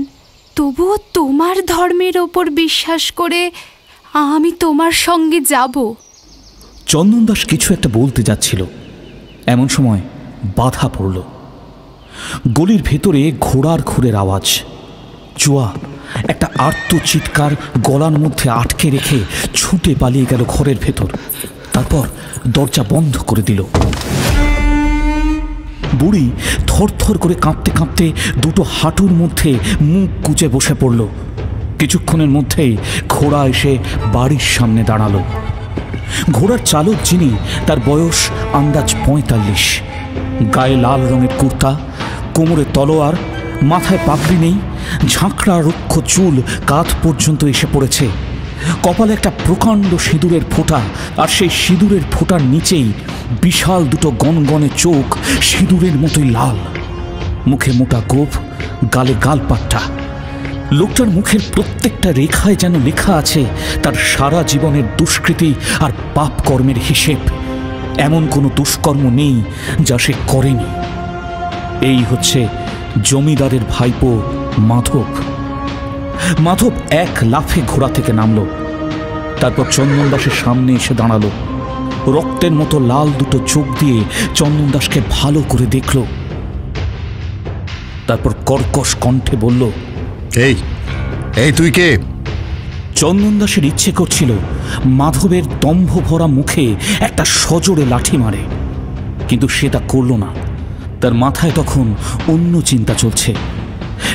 তবুও তোমার ধর্মের ওপর বিশ্বাস করে আমি তোমার সঙ্গে যাব। চন্দন দাস কিছু একটা বলতে যাচ্ছিল, এমন সময় বাধা পড়ল। গলির ভেতরে ঘোড়ার খুরের আওয়াজ। চুয়া একটা আর্ত চিৎকার গলার মধ্যে আটকে রেখে ছুটে পালিয়ে গেল ঘরের ভেতর। তারপর দরজা বন্ধ করে দিল। বুড়ি থরথর করে কাঁপতে কাঁপতে দুটো হাঁটুর মধ্যে মুখ গুজে বসে পড়ল। কিছুক্ষণের মধ্যেই ঘোড়া এসে বাড়ির সামনে দাঁড়ালো। ঘোড়ার চালক যিনি, তার বয়স আন্দাজ 45। গায়ে লাল রঙের কুর্তা, কোমরে তলোয়ার, মাথায় পাগড়ি নেই, ঝাঁকড়া রুক্ষ চুল কাঁধ পর্যন্ত এসে পড়েছে। কপালে একটা প্রকাণ্ড সিঁদুরের ফোঁটা, আর সেই সিঁদুরের ফোঁটার নিচেই বিশাল দুটো গনগনে চোখ, সিঁদুরের মতোই লাল। মুখে মোটা গোঁফ, গালে গালপাট্টা। লোকটার মুখের প্রত্যেকটা রেখায় যেন লেখা আছে তার সারা জীবনের দুষ্কৃতি আর পাপ কর্মের হিসেব। এমন কোনো দুষ্কর্ম নেই যা সে করেনি। এই হচ্ছে জমিদারের ভাইপো মাধব। মাধব এক লাফে ঘোড়া থেকে নামল, তারপর চন্দন দাসের সামনে এসে দাঁড়ালো। রক্তের মতো লাল দুটো চোখ দিয়ে চন্দন দাসকে ভালো করে দেখল, তারপর কর্কশ কণ্ঠে বলল, এই এই তুই কে? চন্দন দাসের ইচ্ছে করছিল মাধবের দম্ভ ভরা মুখে একটা সজোরে লাঠি মারে, কিন্তু সে তা করল না। তার মাথায় তখন অন্য চিন্তা চলছে।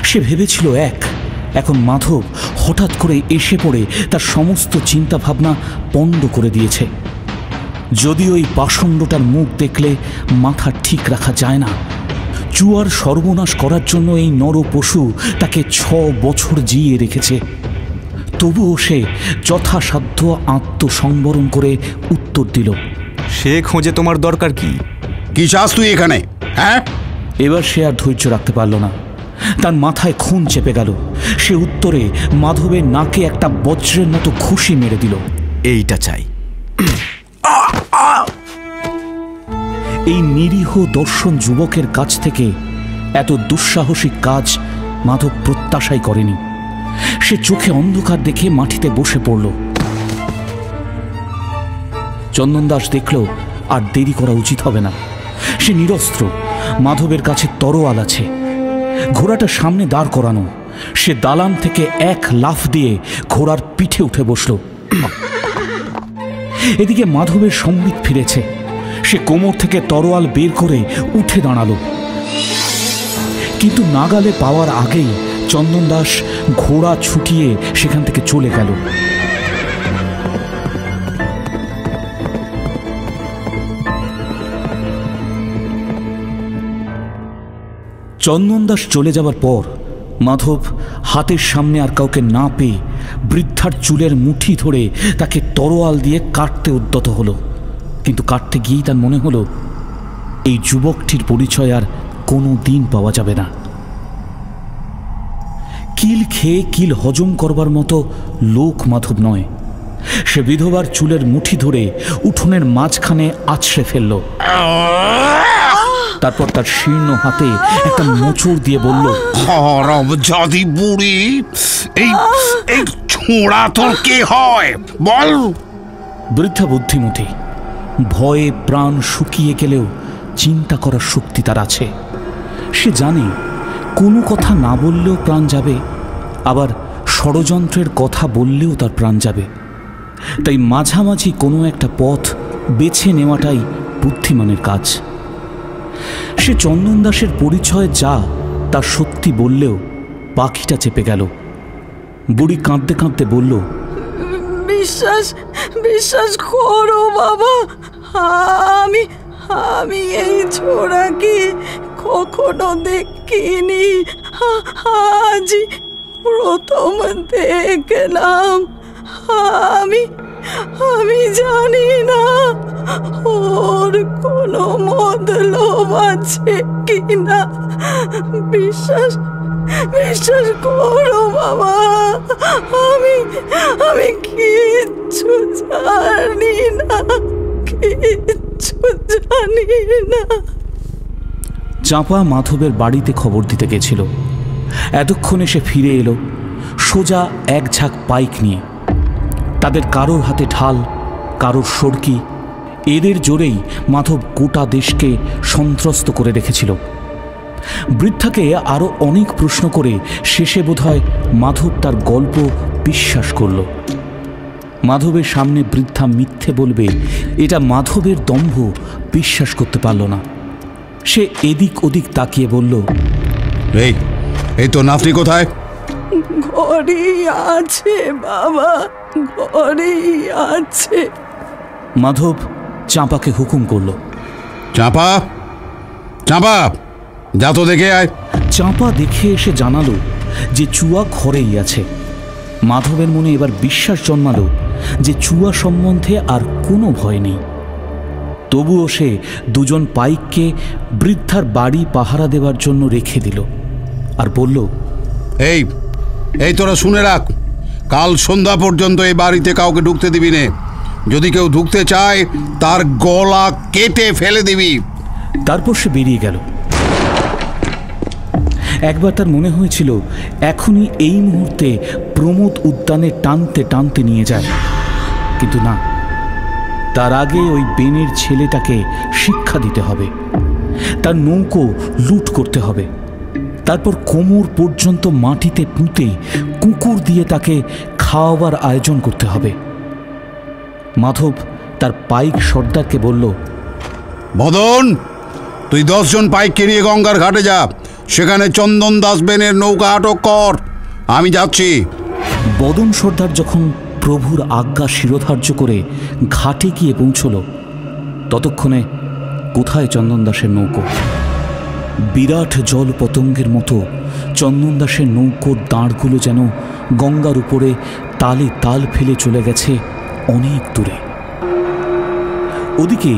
সে ভেবেছিল এখন মাধব হঠাৎ করে এসে পড়ে তার সমস্ত চিন্তা ভাবনা পণ্ড করে দিয়েছে। যদিও এই পাষণ্ডটার মুখ দেখলে মাথা ঠিক রাখা যায় না। চুয়ার সর্বনাশ করার জন্য এই নর পশু তাকে 6 বছর জিয়ে রেখেছে। তবুও সে যথাসাধ্য আত্মসংবরণ করে উত্তর দিল, সে খোঁজে তোমার দরকার কি? কি চাস তুই এখানে? হ্যাঁ, এবার সে আর ধৈর্য রাখতে পারল না। তার মাথায় খুন চেপে গেল। সে উত্তরে মাধবের নাকে একটা বজ্রের মতো ঘুষি মেরে দিল। এইটা চাই। এই নিরীহ দর্শন যুবকের কাছ থেকে এত দুঃসাহসিক কাজ মাধব প্রত্যাশাই করেনি। সে চোখে অন্ধকার দেখে মাটিতে বসে পড়ল। চন্দন দাস দেখল আর দেরি করা উচিত হবে না। সে নিরস্ত্র, মাধবের কাছে তরোয়াল আছে, ঘোড়াটা সামনে দাঁড় করানো। সে দালান থেকে এক লাফ দিয়ে ঘোড়ার পিঠে উঠে বসল। এদিকে মাধবের সম্বিত ফিরেছে। সে কোমর থেকে তরোয়াল বের করে উঠে দাঁড়ালো, কিন্তু নাগালে পাওয়ার আগেই চন্দন দাস ঘোড়া ছুটিয়ে সেখান থেকে চলে গেল। চন্দন দাস চলে যাবার পর মাধব হাতের সামনে আর কাউকে না পেয়ে বৃদ্ধার চুলের মুঠি ধরে তাকে তরোয়াল দিয়ে কাটতে উদ্যত হলো। কিন্তু কাটতে গিয়েই তার মনে হলো এই যুবকটির পরিচয় আর কোনো দিন পাওয়া যাবে না। কিল খেয়ে কিল হজম করবার মতো লোক মাধব নয়। সে বিধবার চুলের মুঠি ধরে উঠোনের মাঝখানে আছড়ে ফেলল। তারপর তার শীর্ণ হাতে একটা মোচড় দিয়ে বলল, হরমজাদি বুড়ি, এই ছোঁড়া তোর কে হয় বল? বৃদ্ধা বুদ্ধিমতী, ভয়ে প্রাণ শুকিয়ে গেলেও চিন্তা করার শক্তি তার আছে। সে জানে কোনো কথা না বললেও প্রাণ যাবে, আবার ষড়যন্ত্রের কথা বললেও তার প্রাণ যাবে। তাই মাঝামাঝি কোনো একটা পথ বেছে নেওয়াটাই বুদ্ধিমানের কাজ। সে চন্দন দাসের পরিচয় যা তা সত্যি বললেও পাখিটা চেপে গেল। বুড়ি কাঁদতে কাঁদতে বলল, বিশ্বাস করো বাবা, আমি এই ছোড়াকে কখনো দেখিনি, আজই প্রথম দেখলাম। আমি জানি না ওর কোনো মতলব আছে কিনা। বিশ্বাস করো বাবা, আমি কিচ্ছু জানি না। চাঁপা মাধবের বাড়িতে খবর দিতে গেছিল। এতক্ষণে সে ফিরে এলো সোজা এক ঝাঁক পাইক নিয়ে। তাদের কারোর হাতে ঢাল, কারোর সড়কি। এদের জোরেই মাধব গোটা দেশকে সন্ত্রস্ত করে রেখেছিল। বৃদ্ধাকে আরও অনেক প্রশ্ন করে শেষে বোধহয় মাধব তার গল্প বিশ্বাস করল। মাধবের সামনে বৃদ্ধা মিথ্যে বলবে এটা মাধবের দম্ভ বিশ্বাস করতে পারল না। সে এদিক ওদিক তাকিয়ে বলল, এই তো নাতনি কোথায়? ঘরেই আছে বাবা, ঘরেই আছে। মাধব চাঁপাকে হুকুম করল, চাঁপা যা তো দেখে আয়। চাঁপা দেখে এসে জানালো যে চুয়া ঘরেই আছে। মাধবের মনে এবার বিশ্বাস জন্মালো যে চুয়া সম্বন্ধে আর কোনো ভয় নেই। তবুও সে দুজন পাইককে বৃদ্ধার বাড়ি পাহারা দেওয়ার জন্য রেখে দিল আর বলল, এই এই তোরা শুনে রাখ, কাল সন্ধ্যা পর্যন্ত এই বাড়িতে কাউকে ঢুকতে দিবি নে। যদি কেউ ঢুকতে চায় তার গলা কেটে ফেলে দিবি। তারপর সে বেরিয়ে গেল। একবার তার মনে হয়েছিল এখনই এই মুহূর্তে প্রমোদ উদ্যানে টানতে টানতে নিয়ে যায়, কিন্তু না, তার আগে ওই বেনের ছেলেটাকে শিক্ষা দিতে হবে, তার নৌকো লুট করতে হবে, তারপর কোমর পর্যন্ত মাটিতে পুঁতে কুকুর দিয়ে তাকে খাওয়াবার আয়োজন করতে হবে। মাধব তার পাইক সর্দারকে বলল, মদন, তুই 10 জন পাইককে নিয়ে গঙ্গার ঘাটে যা, সেখানে চন্দন দাস বেনের নৌকা আটক কর, আমি যাচ্ছি। বদন সর্দার যখন প্রভুর আজ্ঞা শিরোধার্য করে ঘাটে গিয়ে পৌঁছল, ততক্ষণে কোথায় চন্দন দাসের নৌকো? বিরাট জল পতঙ্গের মতো চন্দন দাসের নৌকোর দাঁড়গুলো যেন গঙ্গার উপরে তালে তাল ফেলে চলে গেছে অনেক দূরে। ওদিকে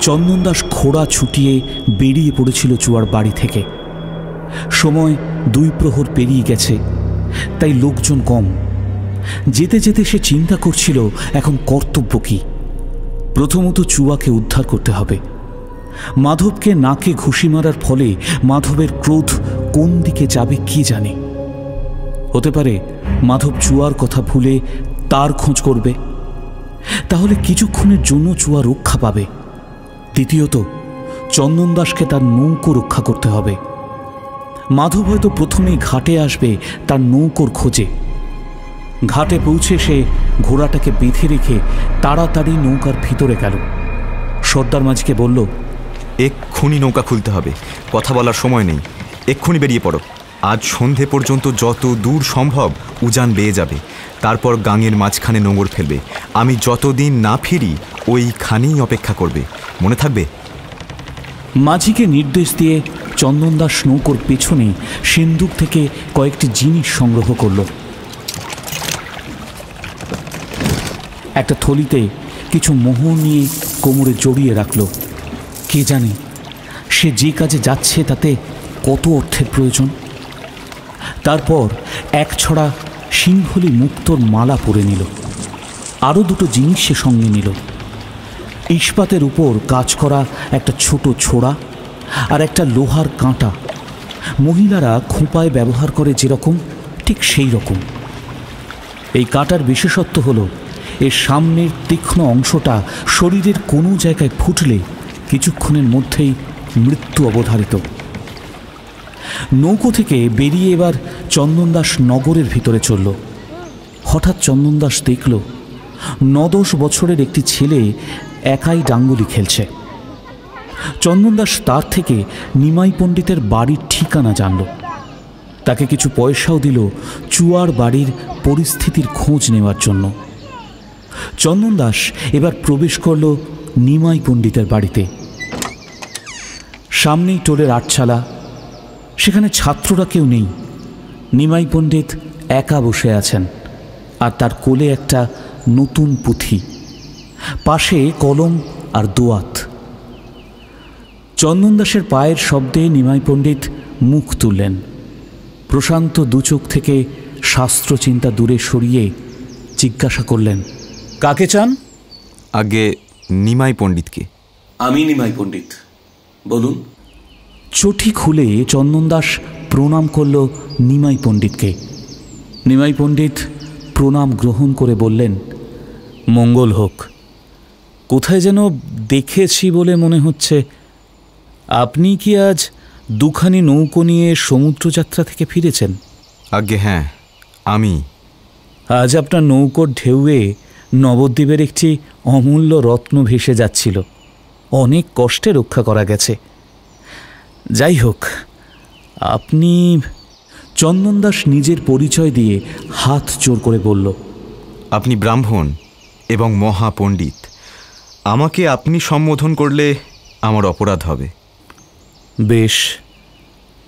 চন্দন দাস খোড়া ছুটিয়ে বেরিয়ে পড়েছিল চুয়ার বাড়ি থেকে। সময় 2 প্রহর পেরিয়ে গেছে, তাই লোকজন কম। যেতে যেতে সে চিন্তা করছিল এখন কর্তব্য কি। প্রথমত চুয়াকে উদ্ধার করতে হবে। মাধবকে নাকে ঘুষি মারার ফলে মাধবের ক্রোধ কোন দিকে যাবে কি জানে। হতে পারে মাধব চুয়ার কথা ভুলে তার খোঁজ করবে, তাহলে কিছুক্ষণের জন্য চুয়া রক্ষা পাবে। দ্বিতীয়ত চন্দন দাসকে তার নৌকো রক্ষা করতে হবে। মাধব হয়তো প্রথমেই ঘাটে আসবে তার নৌকোর খোঁজে। ঘাটে পৌঁছে সে ঘোড়াটাকে বেঁধে রেখে তাড়াতাড়ি নৌকার ভিতরে গেল। সর্দার মাঝিকে বলল, এক্ষুনি নৌকা খুলতে হবে, কথা বলার সময় নেই, এক্ষুনি বেরিয়ে পড়ো। আজ সন্ধে পর্যন্ত যত দূর সম্ভব উজান বেয়ে যাবে, তারপর গাঙের মাঝখানে নোঙর ফেলবে। আমি যতদিন না ফিরি ওইখানেই অপেক্ষা করবে, মনে থাকবে? মাঝিকে নির্দেশ দিয়ে চন্দন দাস নৌকোর পেছনে সিন্দুক থেকে কয়েকটি জিনিস সংগ্রহ করল। একটা থলিতে কিছু মোহর নিয়ে কোমরে জড়িয়ে রাখল। কে জানে সে যে কাজে যাচ্ছে তাতে কত অর্থের প্রয়োজন। তারপর এক ছড়া সিংহলি মুক্তোর মালা পরে নিল। আরও 2টো জিনিস সে সঙ্গে নিল। ইস্পাতের উপর কাজ করা একটা ছোট ছোড়া আর একটা লোহার কাঁটা, মহিলারা খোঁপায় ব্যবহার করে যেরকম, ঠিক সেই রকম। এই কাঁটার বিশেষত্ব হলো এর সামনের তীক্ষ্ণ অংশটা শরীরের কোনো জায়গায় ফুটলে কিছুক্ষণের মধ্যেই মৃত্যু অবধারিত। নৌকো থেকে বেরিয়ে এবার চন্দন দাস নগরের ভিতরে চলল। হঠাৎ চন্দন দাস দেখল 9-10 বছরের একটি ছেলে একাই ডাঙ্গুলি খেলছে। চন্দন দাস তার থেকে নিমাই পণ্ডিতের বাড়ির ঠিকানা জানল। তাকে কিছু পয়সাও দিল চুয়ার বাড়ির পরিস্থিতির খোঁজ নেওয়ার জন্য। চন্দন দাস এবার প্রবেশ করল নিমাই পণ্ডিতের বাড়িতে। সামনেই টোলের আটচালা, সেখানে ছাত্ররা কেউ নেই। নিমাই পণ্ডিত একা বসে আছেন, আর তার কোলে একটা নতুন পুঁথি, পাশে কলম আর দোয়াত। চন্দন দাসের পায়ের শব্দে নিমাই পণ্ডিত মুখ তুললেন। প্রশান্ত দুচোখ থেকে শাস্ত্রচিন্তা দূরে সরিয়ে জিজ্ঞাসা করলেন, কাকে চান? আগে নিমাই পণ্ডিতকে। আমি নিমাই পণ্ডিত, বলুন। চটি খুলে চন্দন দাস প্রণাম করল নিমাই পণ্ডিতকে। নিমাই পণ্ডিত প্রণাম গ্রহণ করে বললেন, মঙ্গল হোক। কোথায় যেন দেখেছি বলে মনে হচ্ছে। আপনি কি আজ 2খানি নৌকো নিয়ে সমুদ্রযাত্রা থেকে ফিরেছেন? আগে হ্যাঁ, আমি। আজ আপনার নৌকোর ঢেউয়ে নবদ্বীপের একটি অমূল্য রত্ন ভেসে যাচ্ছিল। অনেক কষ্টে রক্ষা করা গেছে। যাই হোক, আপনি... চন্দন দাস নিজের পরিচয় দিয়ে হাত জোর করে বলল, আপনি ব্রাহ্মণ এবং মহাপণ্ডিত। আমাকে আপনি সম্বোধন করলে আমার অপরাধ হবে। বেশ,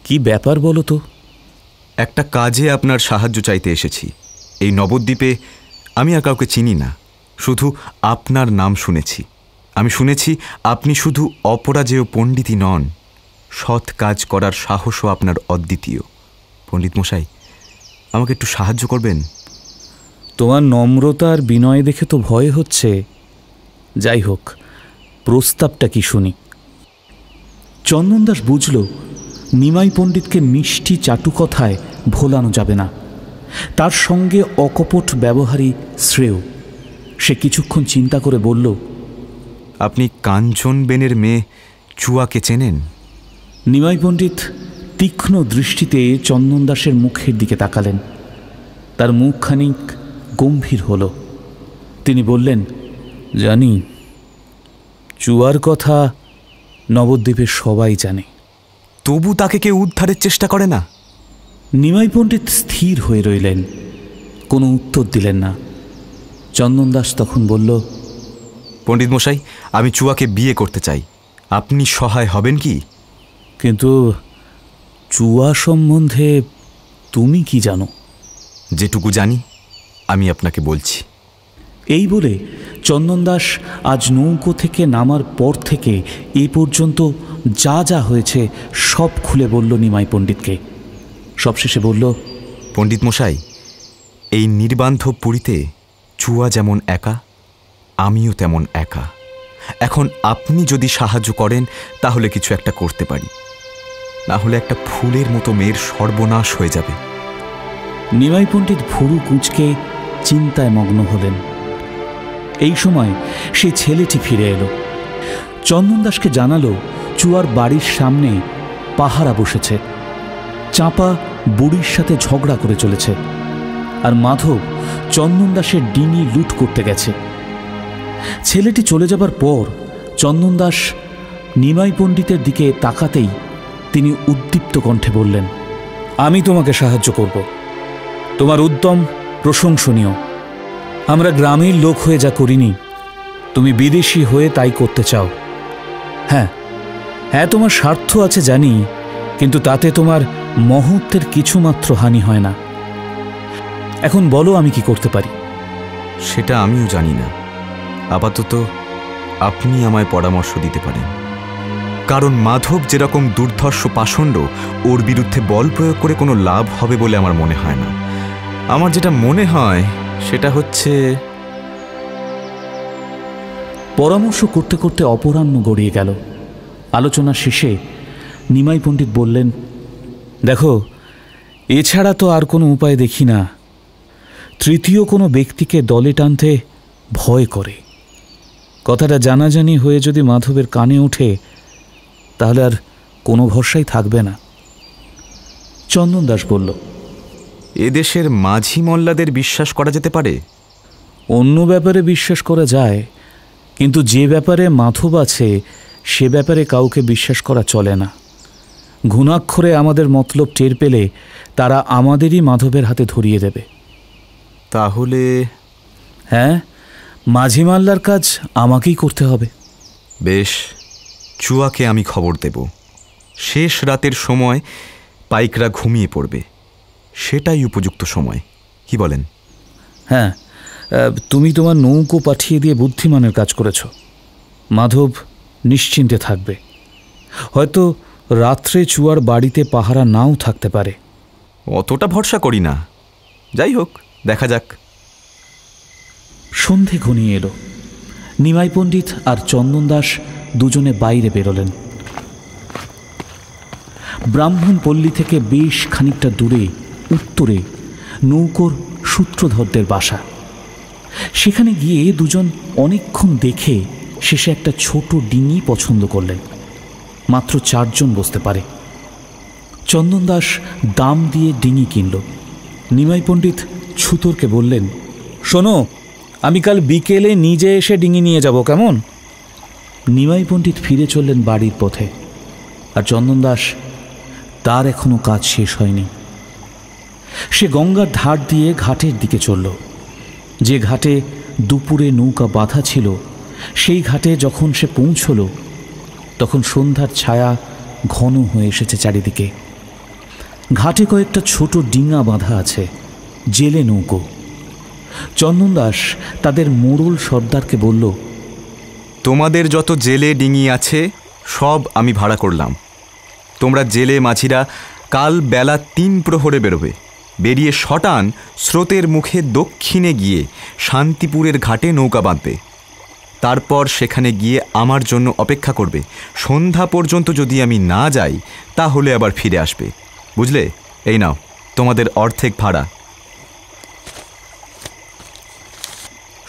কি ব্যাপার বলো তো? একটা কাজে আপনার সাহায্য চাইতে এসেছি। এই নবদ্বীপে আমি আর কাউকে চিনি না, শুধু আপনার নাম শুনেছি। আমি শুনেছি আপনি শুধু অপরাজেয় পণ্ডিতই নন, সৎ কাজ করার সাহসও আপনার অদ্বিতীয়। পণ্ডিত মশাই, আমাকে একটু সাহায্য করবেন? তোমার নম্রতা আর বিনয় দেখে তো ভয় হচ্ছে। যাই হোক, প্রস্তাবটা কি শুনি। চন্দন দাস বুঝল নিমাই পণ্ডিতকে মিষ্টি চাটু কথায় ভোলানো যাবে না, তার সঙ্গে অকপট ব্যবহারই শ্রেয়। সে কিছুক্ষণ চিন্তা করে বলল, আপনি কাঞ্চন বেনের মেয়ে চুয়াকে চেনেন? নিমাই পণ্ডিত তীক্ষ্ণ দৃষ্টিতে চন্দন দাসের মুখের দিকে তাকালেন। তার মুখ খানিক গম্ভীর হল। তিনি বললেন, জানি, চুয়ার কথা নবদ্বীপের সবাই জানে। তবু তাকে কেউ উদ্ধারের চেষ্টা করে না? নিমাই পণ্ডিত স্থির হয়ে রইলেন, কোনো উত্তর দিলেন না। চন্দন দাস তখন বলল, পণ্ডিত মশাই, আমি চুয়াকে বিয়ে করতে চাই, আপনি সহায় হবেন কি? কিন্তু চুয়া সম্বন্ধে তুমি কি জানো? যেটুকু জানি আমি আপনাকে বলছি। এই বলে চন্দন দাস আজ নৌকো থেকে নামার পর থেকে এ পর্যন্ত যা যা হয়েছে সব খুলে বলল নিমাই পণ্ডিতকে। সবশেষে বলল, পণ্ডিত মশাই, এই নির্বান্ধব পুরীতে চুয়া যেমন একা, আমিও তেমন একা। এখন আপনি যদি সাহায্য করেন তাহলে কিছু একটা করতে পারি, না হলে একটা ফুলের মতো মেয়ের সর্বনাশ হয়ে যাবে। নিমাই পণ্ডিত ভুরু কুঁচকে চিন্তায় মগ্ন হলেন। এই সময় সেই ছেলেটি ফিরে এলো। চন্দন দাসকে জানালো চুয়ার বাড়ির সামনে পাহারা বসেছে। চাঁপা বুড়ির সাথে ঝগড়া করে চলেছে, আর মাধব চন্দন দাসের ডিঙি লুট করতে গেছে। ছেলেটি চলে যাবার পর চন্দন দাস নিমাই পণ্ডিতের দিকে তাকাতেই তিনি উদ্দীপ্ত কণ্ঠে বললেন, আমি তোমাকে সাহায্য করব। তোমার উদ্যম প্রশংসনীয়। আমরা গ্রামের লোক হয়ে যা করিনি, তুমি বিদেশি হয়ে তাই করতে চাও। হ্যাঁ হ্যাঁ, তোমার স্বার্থ আছে জানি, কিন্তু তাতে তোমার মহত্বের কিছুমাত্র হানি হয় না। এখন বলো আমি কি করতে পারি? সেটা আমিও জানি না। আপাতত আপনি আমায় পরামর্শ দিতে পারেন, কারণ মাধব যেরকম দুর্ধর্ষ পাষণ্ড, ওর বিরুদ্ধে বল প্রয়োগ করে কোনো লাভ হবে বলে আমার মনে হয় না। আমার যেটা মনে হয় সেটা হচ্ছে, পরামর্শ করতে করতে অপরাহ্ন গড়িয়ে গেল। আলোচনা শেষে নিমাই পণ্ডিত বললেন, দেখো, এছাড়া তো আর কোনো উপায় দেখি না। তৃতীয় কোনো ব্যক্তিকে দলে টানতে ভয় করে। কথাটা জানাজানি হয়ে যদি মাধবের কানে ওঠে তাহলে আর কোনো ভরসাই থাকবে না। চন্দন দাস বলল, এদেশের মাঝি মোল্লাদের বিশ্বাস করা যেতে পারে? অন্য ব্যাপারে বিশ্বাস করা যায়, কিন্তু যে ব্যাপারে মাধব আছে সে ব্যাপারে কাউকে বিশ্বাস করা চলে না। ঘুণাক্ষরে আমাদের মতলব টের পেলে তারা আমাদেরই মাধবের হাতে ধরিয়ে দেবে। তাহলে? হ্যাঁ, মাঝি মাল্লার কাজ আমাকেই করতে হবে। বেশ, চুয়াকে আমি খবর দেব। শেষ রাতের সময় পাইকরা ঘুমিয়ে পড়বে, সেটাই উপযুক্ত সময়। কি বলেন? হ্যাঁ, তুমি তোমার নৌকো পাঠিয়ে দিয়ে বুদ্ধিমানের কাজ করেছ। মাধব নিশ্চিন্তে থাকবে। হয়তো রাত্রে চুয়ার বাড়িতে পাহারা নাও থাকতে পারে। অতটা ভরসা করি না। যাই হোক, দেখা যাক। সন্ধে ঘনিয়ে এলো। নিমাই পণ্ডিত আর চন্দন দাস দুজনে বাইরে বেরোলেন। ব্রাহ্মণ পল্লী থেকে বেশ খানিকটা দূরে উত্তরে নৌকোর সূত্রধরদের বাসা। সেখানে গিয়ে দুজন অনেকক্ষণ দেখে শেষে একটা ছোট ডিঙি পছন্দ করলেন। মাত্র 4 জন বসতে পারে। চন্দন দাস দাম দিয়ে ডিঙি কিনল। নিমাই পণ্ডিত ছুতরকে বললেন, শোনো, আমি কাল বিকেলে নিজে এসে ডিঙি নিয়ে যাব, কেমন? নিমাই পণ্ডিত ফিরে চললেন বাড়ির পথে। আর চন্দন দাস, তার এখনো কাজ শেষ হয়নি। সে গঙ্গার ধার দিয়ে ঘাটের দিকে চলল। যে ঘাটে দুপুরে নৌকা বাঁধা ছিল, সেই ঘাটে যখন সে পৌঁছল তখন সন্ধ্যার ছায়া ঘন হয়ে এসেছে চারিদিকে। ঘাটে কয়েকটা ছোট ডিঙা বাঁধা আছে, জেলে নৌকো। চন্দন দাস তাদের মোড়ল সর্দারকে বলল, তোমাদের যত জেলে ডিঙি আছে সব আমি ভাড়া করলাম। তোমরা জেলে মাঝিরা কাল বেলা 3 প্রহরে বেরোবে। বেরিয়ে শটান স্রোতের মুখে দক্ষিণে গিয়ে শান্তিপুরের ঘাটে নৌকা বাঁধবে। তারপর সেখানে গিয়ে আমার জন্য অপেক্ষা করবে। সন্ধ্যা পর্যন্ত যদি আমি না যাই তাহলে আবার ফিরে আসবে, বুঝলে? এই নাও তোমাদের অর্ধেক ভাড়া।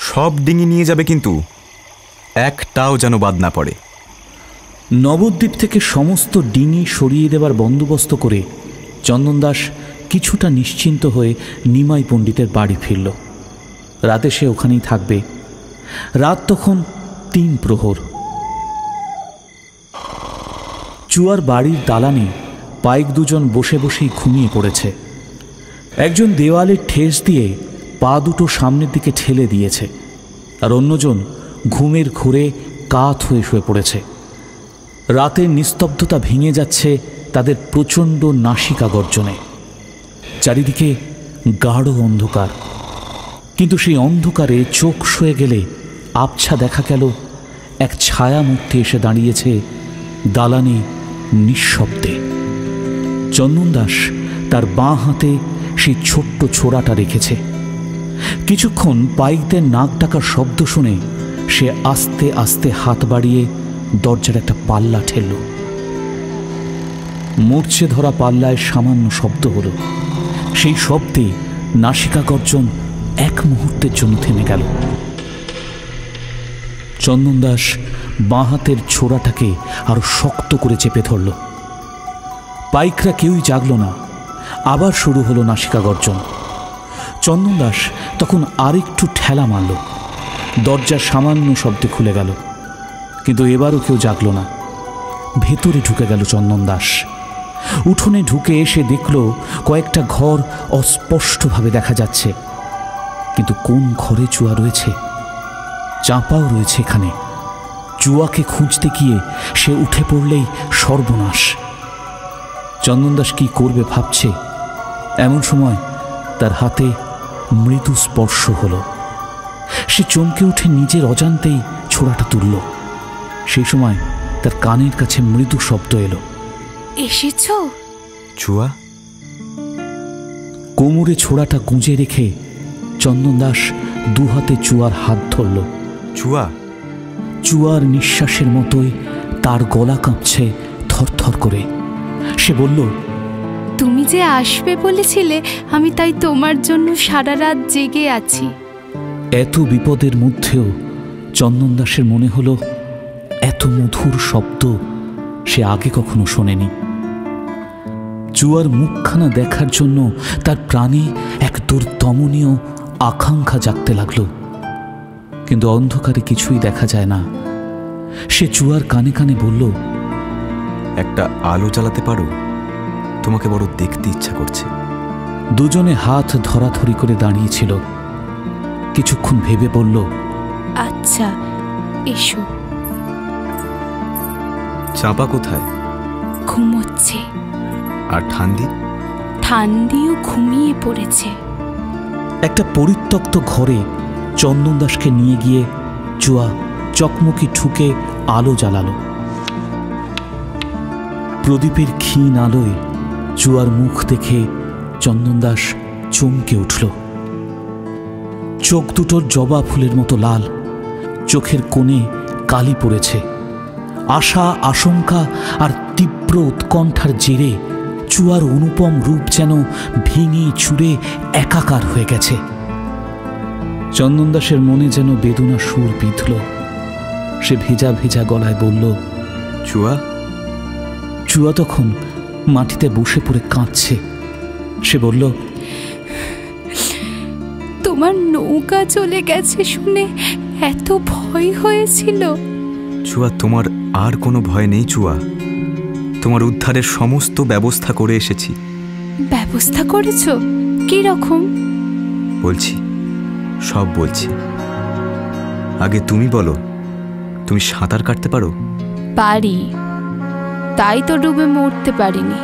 সব ডিঙি নিয়ে যাবে, কিন্তু একটাও যেন বাদ না পড়ে। নবদ্বীপ থেকে সমস্ত ডিঙি সরিয়ে দেবার বন্দোবস্ত করে চন্দন দাস কিছুটা নিশ্চিন্ত হয়ে নিমাই পণ্ডিতের বাড়ি ফিরল। রাতে সে ওখানেই থাকবে। রাত তখন 3 প্রহর। চুয়ার বাড়ির দালানে পাইক দুজন বসে বসেই ঘুমিয়ে পড়েছে। একজন দেওয়ালে ঠেস দিয়ে পা দুটো সামনের দিকে ঠেলে দিয়েছে, আর অন্যজন ঘুমের ঘোরে কাত হয়ে শুয়ে পড়েছে। রাতের নিস্তব্ধতা ভেঙে যাচ্ছে তাদের প্রচণ্ড নাসিকা গর্জনে। চারিদিকে গাঢ় অন্ধকার, কিন্তু সেই অন্ধকারে চোখ সয়ে গেলে আবছা দেখা গেল এক ছায়া মূর্তি এসে দাঁড়িয়েছে দালানে নিঃশব্দে। চন্দন দাস তার বাঁ হাতে সেই ছোট্ট ছোড়াটা রেখেছে। কিছুক্ষণ পাইকদের নাক ডাকার শব্দ শুনে সে আস্তে আস্তে হাত বাড়িয়ে দরজার একটা পাল্লা ঠেলল। মূর্ছে ধরা পাল্লায় সামান্য শব্দ হল। সেই শব্দে নাসিকা গর্জন এক মুহূর্তের জন্য থেমে গেল। চন্দন দাস বাঁ হাতের ছোড়াটাকে আরো শক্ত করে চেপে ধরল। পাইকরা কেউই জাগল না। আবার শুরু হলো নাসিকা গর্জন। চন্দন দাস তখন আরেকটু ঠেলা মারল। দরজার সামান্য শব্দে খুলে গেল, কিন্তু এবারও কেউ জাগল না। ভেতরে ঢুকে গেল চন্দন দাস। উঠোনে ঢুকে এসে দেখল কয়েকটা ঘর অস্পষ্টভাবে দেখা যাচ্ছে, কিন্তু কোন ঘরে চুয়া রয়েছে? চাঁপাও রয়েছে এখানে। চুয়াকে খুঁজতে গিয়ে সে উঠে পড়লেই সর্বনাশ। চন্দন দাস কি করবে ভাবছে, এমন সময় তার হাতে মৃদু স্পর্শ হলো। সে চমকে উঠে নিজের অজান্তেই ছোড়াটা তুলল। সেই সময় তার কানের কাছে মৃদু শব্দ এলো, এসেছো? চুয়া। কোমরে ছোড়াটা গুঁজে রেখে চন্দন দাস দুহাতে চুয়ার হাত ধরল। চুয়া। চুয়ার নিঃশ্বাসের মতোই তার গলা কাঁপছে থরথর করে। সে বলল, তুমি যে আসবে বলেছিলে, আমি তাই তোমার জন্য সারা রাত জেগে আছি। এত বিপদের মধ্যেও চন্দন দাসের মনে হলো এত মধুর শব্দ সে আগে কখনো শোনেনি। চুয়ার মুখখানা দেখার জন্য তার প্রাণে এক দুর্দমনীয় আকাঙ্ক্ষা জাগতে লাগল, কিন্তু অন্ধকারে কিছুই দেখা যায় না। সে চুয়ার কানে কানে বলল, একটা আলো জ্বালাতে পারো? তোমাকে বড় দেখতে ইচ্ছা করছে। দুজনে হাত ধরাধরি করে দাঁড়িয়েছিল। কিছুক্ষণ ভেবে বলল, আচ্ছা এসো। চাঁপা কোথায়? ঘুমোচ্ছে। আর ঠান্দি? ঠান্দিও ঘুমিয়ে পড়েছে। একটা পরিত্যক্ত ঘরে চন্দন দাসকে নিয়ে গিয়ে চুয়া চকমকি ঠুকে আলো জ্বালালো। প্রদীপের ক্ষীণ আলোয় চুয়ার মুখ দেখে চন্দন দাস চমকে উঠল। চোখ দুটোর জবা ফুলের মতো লাল, চোখের কোণে কালি পড়েছে। আশা, আশঙ্কা আর তীব্র উৎকণ্ঠার জেরে চুয়ার অনুপম রূপ যেন ভেঙে চুরে একাকার হয়ে গেছে। চন্দন দাসের মনে যেন বেদনা সুর বিঁধল। সে ভেজা ভেজা গলায় বলল, চুয়া। চুয়া তখন মাটিতে বসে পড়ে কাঁদছে। সে বলল, তোমার নৌকা চলে গেছে শুনে এত ভয় হয়েছিল। চুয়া, তোমার আর কোনো ভয় নেই চুয়া। তোমার উদ্ধারের সমস্ত ব্যবস্থা করে এসেছি। ব্যবস্থা করেছো? কি রকম? বলছি, সব বলছি। আগে তুমি বলো, তুমি সাঁতার কাটতে পারো? পারি, তাই তো ডুবে মরতে পারিনি।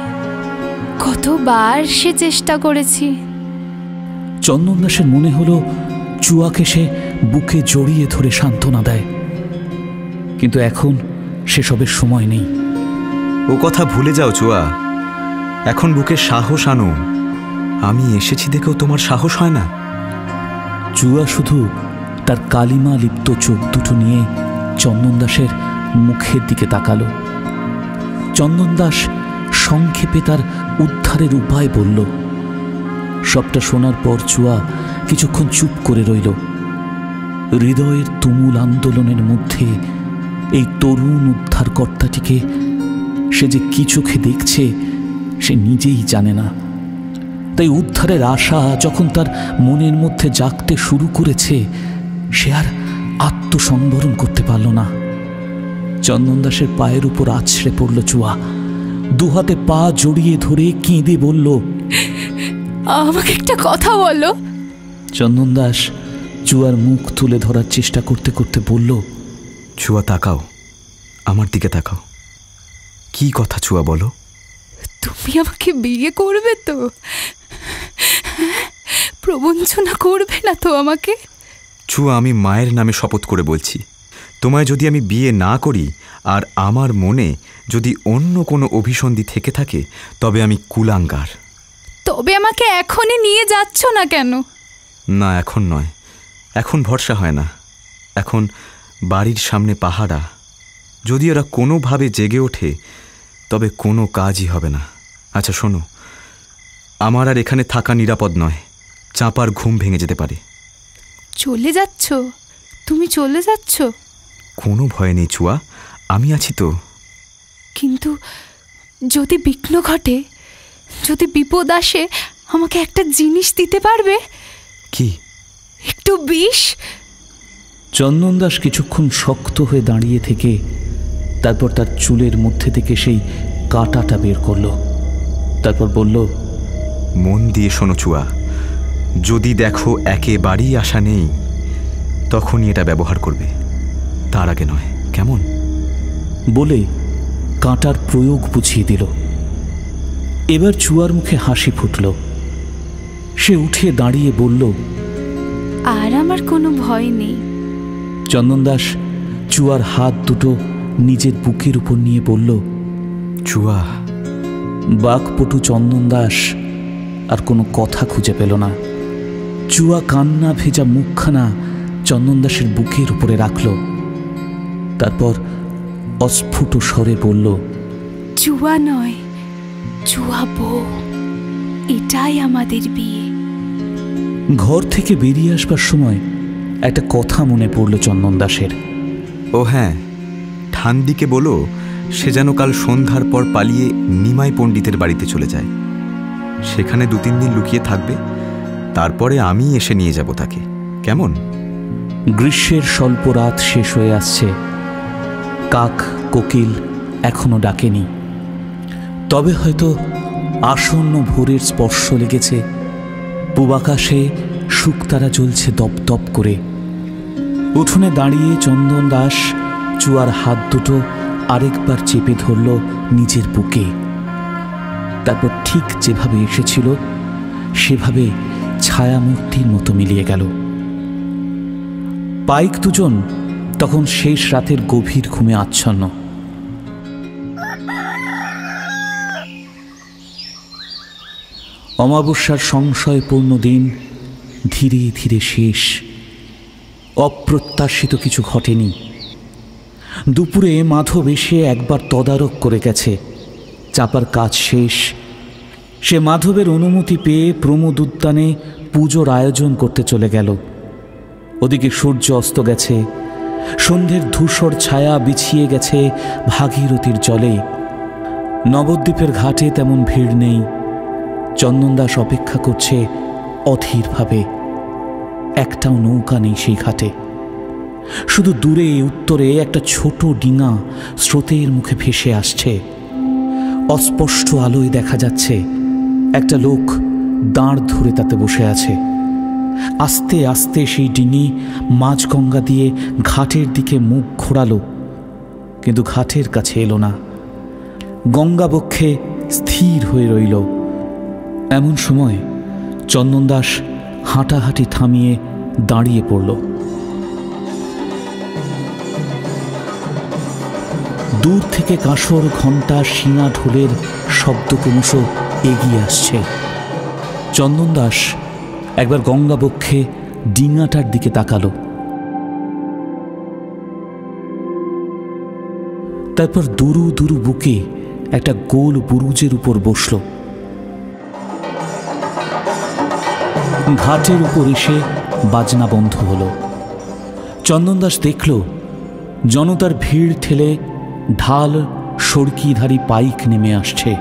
কতবার সে চেষ্টা করেছি। চন্দন দাসের মনে হলো চুয়াকে সে বুকে জড়িয়ে ধরে সান্ত্বনা দেয়। কিন্তু এখন সেসবের সময় নেই। ও কথা ভুলে যাও চুয়া, এখন বুকে সাহস আনো। আমি এসেছি দেখেও তোমার সাহস হয় না? চুয়া শুধু তার কালিমা লিপ্ত চোখ দুটো নিয়ে চন্দন দাসের মুখের দিকে তাকালো। চন্দন দাস সংক্ষেপে তার উদ্ধারের উপায় বলল। সবটা শোনার পর চুয়া কিছুক্ষণ চুপ করে রইল। হৃদয়ের তুমুল আন্দোলনের মধ্যে এই তরুণ উদ্ধারকর্তাটিকে সে যে কি চোখে দেখছে সে নিজেই জানে না। তাই উদ্ধারের আশা যখন তার মনের মধ্যে জাগতে শুরু করেছে, সে আর আত্মসংবরণ করতে পারল না। চন্দন দাসের পায়ের উপর আছড়ে পড়ল চুয়া, দুহাতে পা জড়িয়ে ধরে কেঁদে বলল, আমাকে একটা কথা বলো। চন্দন দাস চুয়ার মুখ তুলে ধরার চেষ্টা করতে করতে বলল, চুয়া তাকাও, আমার দিকে তাকাও। কি কথা চুয়া বলো? তুমি আমাকে বিয়ে করবে তো? প্রবঞ্চনা করবে না তো আমাকে? চুয়া, আমি মায়ের নামে শপথ করে বলছি, তোমায় যদি আমি বিয়ে না করি আর আমার মনে যদি অন্য কোনো অভিসন্ধি থেকে থাকে, তবে আমি কুলাঙ্গার। তবে আমাকে এখনই নিয়ে যাচ্ছ না কেন? না, এখন নয়, এখন ভরসা হয় না। এখন বাড়ির সামনে পাহারা, যদি ওরা কোনোভাবে জেগে ওঠে তবে কোনো কাজই হবে না। আচ্ছা শোনো, আমার আর এখানে থাকা নিরাপদ নয়, চাঁপার ঘুম ভেঙে যেতে পারে। চলে যাচ্ছ? তুমি চলে যাচ্ছ? কোনো ভয় নেই চুয়া, আমি আছি তো। কিন্তু যদি বিঘ্ন ঘটে, যদি বিপদ আসে, আমাকে একটা জিনিস দিতে পারবে? কি? একটু বিষ। চন্দন দাস কিছুক্ষণ শক্ত হয়ে দাঁড়িয়ে থেকে তারপর তার চুলের মধ্যে থেকে সেই কাঁটাটা বের করল। তারপর বলল, মন দিয়ে শোনো চুয়া, যদি দেখো একেবারেই আশা নেই, তখনই এটা ব্যবহার করবে, তার আগে নয়, কেমন? বলে কাঁটার প্রয়োগ বুঝিয়ে দিল। এবার চুয়ার মুখে হাসি ফুটল। সে উঠে দাঁড়িয়ে বলল, আর আমার কোনো ভয় নেই। চন্দন দাস চুয়ার হাত দুটো নিজের বুকের উপর নিয়ে বলল, চুয়া। বাকপটু চন্দন দাস আর কোনো কথা খুঁজে পেল না। চুয়া কান্না ভেজা মুখখানা চন্দন দাসের বুকের উপরে রাখল। তারপর অস্ফুট স্বরে বলল, চুয়া নয়, চুয়াবো, এটাই আমাদের বিয়ে। ঘর থেকে বেরিয়ে আসবার সময় একটা কথা মনে পড়ল চন্দন দাসের। ও হ্যাঁ, ঠান্দিকে বলো সে যেন কাল সন্ধ্যার পর পালিয়ে নিমাই পণ্ডিতের বাড়িতে চলে যায়। সেখানে 2-3 দিন লুকিয়ে থাকবে, তারপরে আমি এসে নিয়ে যাব তাকে, কেমন? গ্রীষ্মের স্বল্প রাত শেষ হয়ে আসছে। কাক কোকিল এখনো ডাকেনি, তবে হয়তো আসন্ন ভোরের স্পর্শ লেগেছে। পূবাকাশে শুকতারা জ্বলছে দপদপ করে। উঠোনে দাঁড়িয়ে চন্দন দাস চুয়ার হাত দুটো আরেকবার চেপে ধরল নিজের বুকে। তারপর ঠিক যেভাবে এসেছিল সেভাবে ছায়ামূর্তির মতো মিলিয়ে গেল। পাইক দুজন তখন শেষ রাতের গভীর ঘুমে আচ্ছন্ন। অমাবস্যার সংশয়পূর্ণ দিন ধীরে ধীরে শেষ। অপ্রত্যাশিত কিছু ঘটেনি। দুপুরে মাধব এসে একবার তদারক করে গেছে। চাপার কাজ শেষ। সে মাধবের অনুমতি পেয়ে প্রমোদ উদ্যানে পুজোর আয়োজন করতে চলে গেল। ওদিকে সূর্য অস্ত গেছে, সন্ধ্যের ধূসর ছায়া বিছিয়ে গেছে ভাগীরথীর জলে। নবদ্বীপের ঘাটে তেমন ভিড় নেই। চন্দন দাস অপেক্ষা করছে অধীরভাবে। একটাও নৌকা নেই সেই ঘাটে। শুধু দূরে উত্তরে একটা ছোট ডিঙা স্রোতের মুখে ভেসে আসছে। অস্পষ্ট আলোয় দেখা যাচ্ছে একটা লোক দাঁড় ধরে তাতে বসে আছে। আস্তে আস্তে সেই ডিঙি মাঝগঙ্গা দিয়ে ঘাটের দিকে মুখ ঘোরালো, কিন্তু ঘাটের কাছে এলো না। গঙ্গা বক্ষে স্থির হয়ে রইল। এমন সময় চন্দন দাস হাঁটাহাঁটি থামিয়ে দাঁড়িয়ে পড়ল। দূর থেকে কাঁসর, ঘণ্টা, শিঙা, ঢোলের শব্দ ক্রমশ এগিয়ে আসছে। চন্দন দাস একবার গঙ্গাবক্ষে ডিঙাটার দিকে তাকালো, তারপর দুরু দুরু বুকে একটা গোল বুরুজের উপর বসল। ঘাটের উপর এসে বাজনা বন্ধ হলো। চন্দন দাস দেখল জনতার ভিড় ঠেলে ঢাল সড়কিধারী পাইক নেমে আসছে।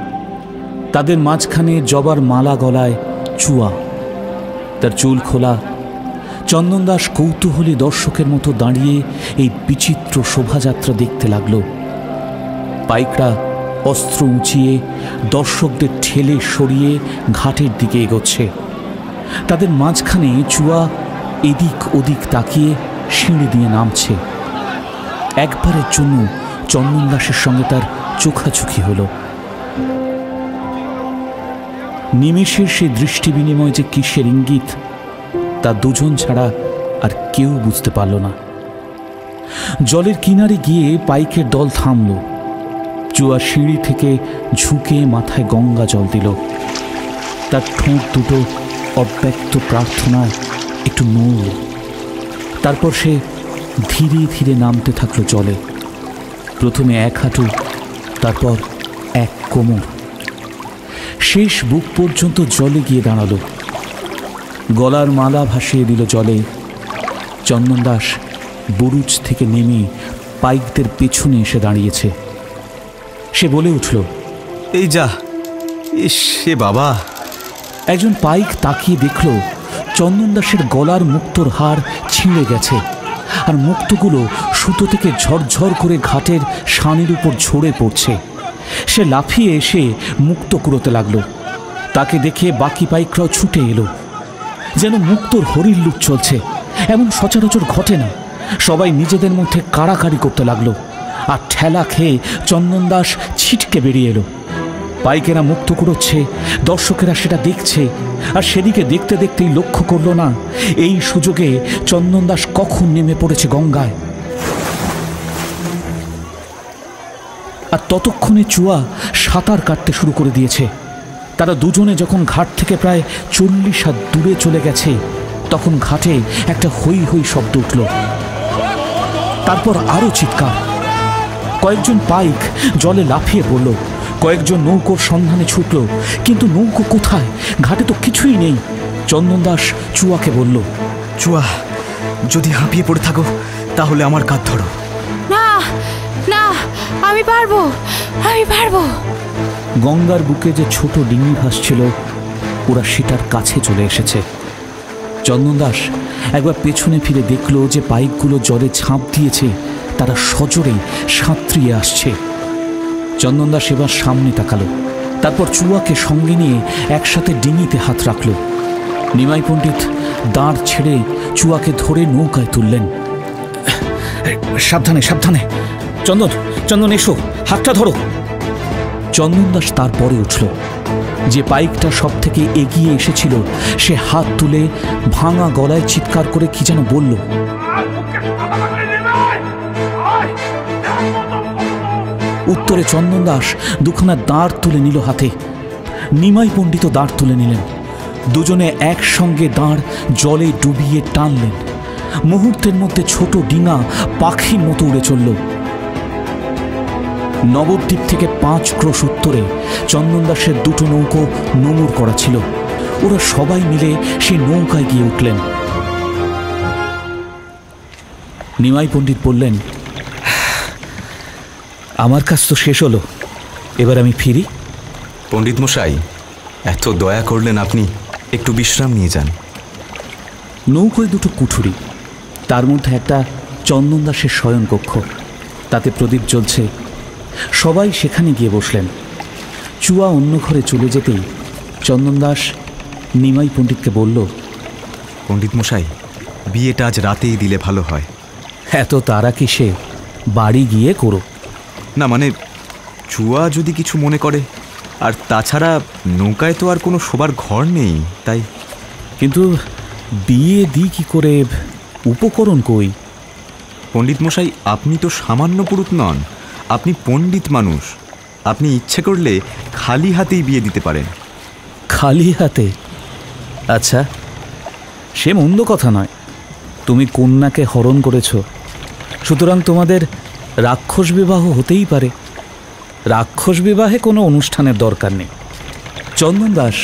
তাদের মাঝখানে জবার মালা গলায় চুয়া, তার চুল খোলা। চন্দন দাস কৌতূহলী দর্শকের মতো দাঁড়িয়ে এই বিচিত্র শোভাযাত্রা দেখতে লাগল। পাইকরা অস্ত্র উঁচিয়ে দর্শকদের ঠেলে সরিয়ে ঘাটের দিকে এগোচ্ছে। তাদের মাঝখানে চুয়া এদিক ওদিক তাকিয়ে সিঁড়ি দিয়ে নামছে। একবারের জন্য চন্দন দাসের সঙ্গে তার চোখাচোখি হল। নিমেষের সে দৃষ্টি বিনিময় যে কিসের ইঙ্গিত, তা দুজন ছাড়া আর কেউ বুঝতে পারল না। জলের কিনারে গিয়ে পাইকের দল থামল। চুয়া সিঁড়ি থেকে ঝুঁকে মাথায় গঙ্গা জল দিল। তার ঠোঁট দুটো অব্যক্ত প্রার্থনায় একটু নড়ল। তারপর সে ধীরে ধীরে নামতে থাকলো জলে। প্রথমে এক হাঁটু, তারপর এক কোমর, শেষ বুক পর্যন্ত জলে গিয়ে দাঁড়ালো। গলার মালা ভাসিয়ে দিল জলে। চন্দন দাস বুরুজ থেকে নেমে পাইকদের পেছনে এসে দাঁড়িয়েছে। সে বলে উঠল, এই যা, সে বাবা। একজন পাইক তাকিয়ে দেখল চন্দন দাসের গলার মুক্তোর হার ছিঁড়ে গেছে, আর মুক্তগুলো সুতো থেকে ঝরঝর করে ঘাটের সানির উপর ঝরে পড়ছে। সে লাফিয়ে এসে মুক্ত কুড়োতে লাগলো। তাকে দেখে বাকি পাইকরাও ছুটে এলো। যেন মুক্তোর হরিল্লুট চলছে, এমন সচরাচর ঘটে না। সবাই নিজেদের মধ্যে কাড়াকাড়ি করতে লাগলো, আর ঠেলা খেয়ে চন্দন দাস ছিটকে বেরিয়ে এলো। পাইকেরা মুক্ত কুড়োচ্ছে, দর্শকেরা সেটা দেখছে, আর সেদিকে দেখতে দেখতেই লক্ষ্য করল না এই সুযোগে চন্দন দাস কখন নেমে পড়েছে গঙ্গায়। আর ততক্ষণে চুয়া সাঁতার কাটতে শুরু করে দিয়েছে। তারা দুজনে যখন ঘাট থেকে প্রায় 40 হাত দূরে চলে গেছে, তখন ঘাটে একটা হৈ হৈ শব্দ উঠল। তারপর আরো চিৎকার। কয়েকজন পাইক জলে লাফিয়ে পড়ল। কয়েকজন নৌকোর সন্ধানে ছুটল, কিন্তু নৌকো কোথায়? ঘাটে তো কিছুই নেই। চন্দন দাস চুয়াকে বলল, চুয়া, যদি হাঁপিয়ে পড়ে থাকো তাহলে আমার কাঁধ ধরো। না না, আমি পারবো, আমি পারবো। গঙ্গার বুকে যে ছোট ডিঙি ভাসছিল, ওরা সেটার কাছে চলে এসেছে। চন্দন দাস একবার পেছনে ফিরে দেখল যে পাইকগুলো জলে ঝাঁপ দিয়েছে, তারা সজোরে সাঁতরিয়ে আসছে। চন্দন দাস এবার সামনে তাকালো, তারপর চুয়াকে সঙ্গে নিয়ে একসাথে ডিঙিতে হাত রাখল। নিমাই পণ্ডিত দাঁড় ছেড়ে চুয়াকে ধরে নৌকায় তুললেন। সাবধানে সাবধানে, চন্দন চন্দন এসো, হাতটা ধরো। চন্দন দাস তারপরে উঠল। যে পাইকটা সব থেকে এগিয়ে এসেছিল সে হাত তুলে ভাঙা গলায় চিৎকার করে কি যেন বলল। উত্তরে চন্দন দাস দুখানা দাঁড় তুলে নিল হাতে। নিমাই পণ্ডিত দাঁড় তুলে নিলেন। দুজনে একসঙ্গে দাঁড় জলে ডুবিয়ে টানলেন। মুহূর্তের মধ্যে ছোট ডিঙা পাখির মতো উড়ে চলল। নবদ্বীপ থেকে 5 ক্রোশ উত্তরে চন্দন দাসের দুটো নৌকো নোঙর করা ছিল। ওরা সবাই মিলে সেই নৌকায় গিয়ে উঠলেন। নিমাই পণ্ডিত বললেন, আমার কাজ তো শেষ হলো, এবার আমি ফিরি। পণ্ডিত মশাই, এত দয়া করলেন আপনি, একটু বিশ্রাম নিয়ে যান। নৌকোয় দুটো কুঠুরি, তার মধ্যে একটা চন্দন দাসের শয়নকক্ষ, তাতে প্রদীপ জ্বলছে। সবাই সেখানে গিয়ে বসলেন। চুয়া অন্য ঘরে চলে যেতেই চন্দন দাস নিমাই পণ্ডিতকে বলল, পণ্ডিত মশাই, বিয়েটা আজ রাতেই দিলে ভালো হয়। এত তারা কিসে, বাড়ি গিয়ে করো। না মানে, চুয়া যদি কিছু মনে করে, আর তাছাড়া নৌকায় তো আর কোনো শোবার ঘর নেই, তাই। কিন্তু বিয়ে দিই কি করে, উপকরণ কই? পণ্ডিত মশাই, আপনি তো সামান্য পুরুত নন, আপনি পণ্ডিত মানুষ, আপনি ইচ্ছে করলে খালি হাতেই বিয়ে দিতে পারেন। খালি হাতে? আচ্ছা, সে মন্দ কথা নয়। তুমি কন্যাকে হরণ করেছ, সুতরাং তোমাদের রাক্ষস বিবাহ হতেই পারে। রাক্ষস বিবাহে কোনো অনুষ্ঠানের দরকার নেই। চন্দন দাস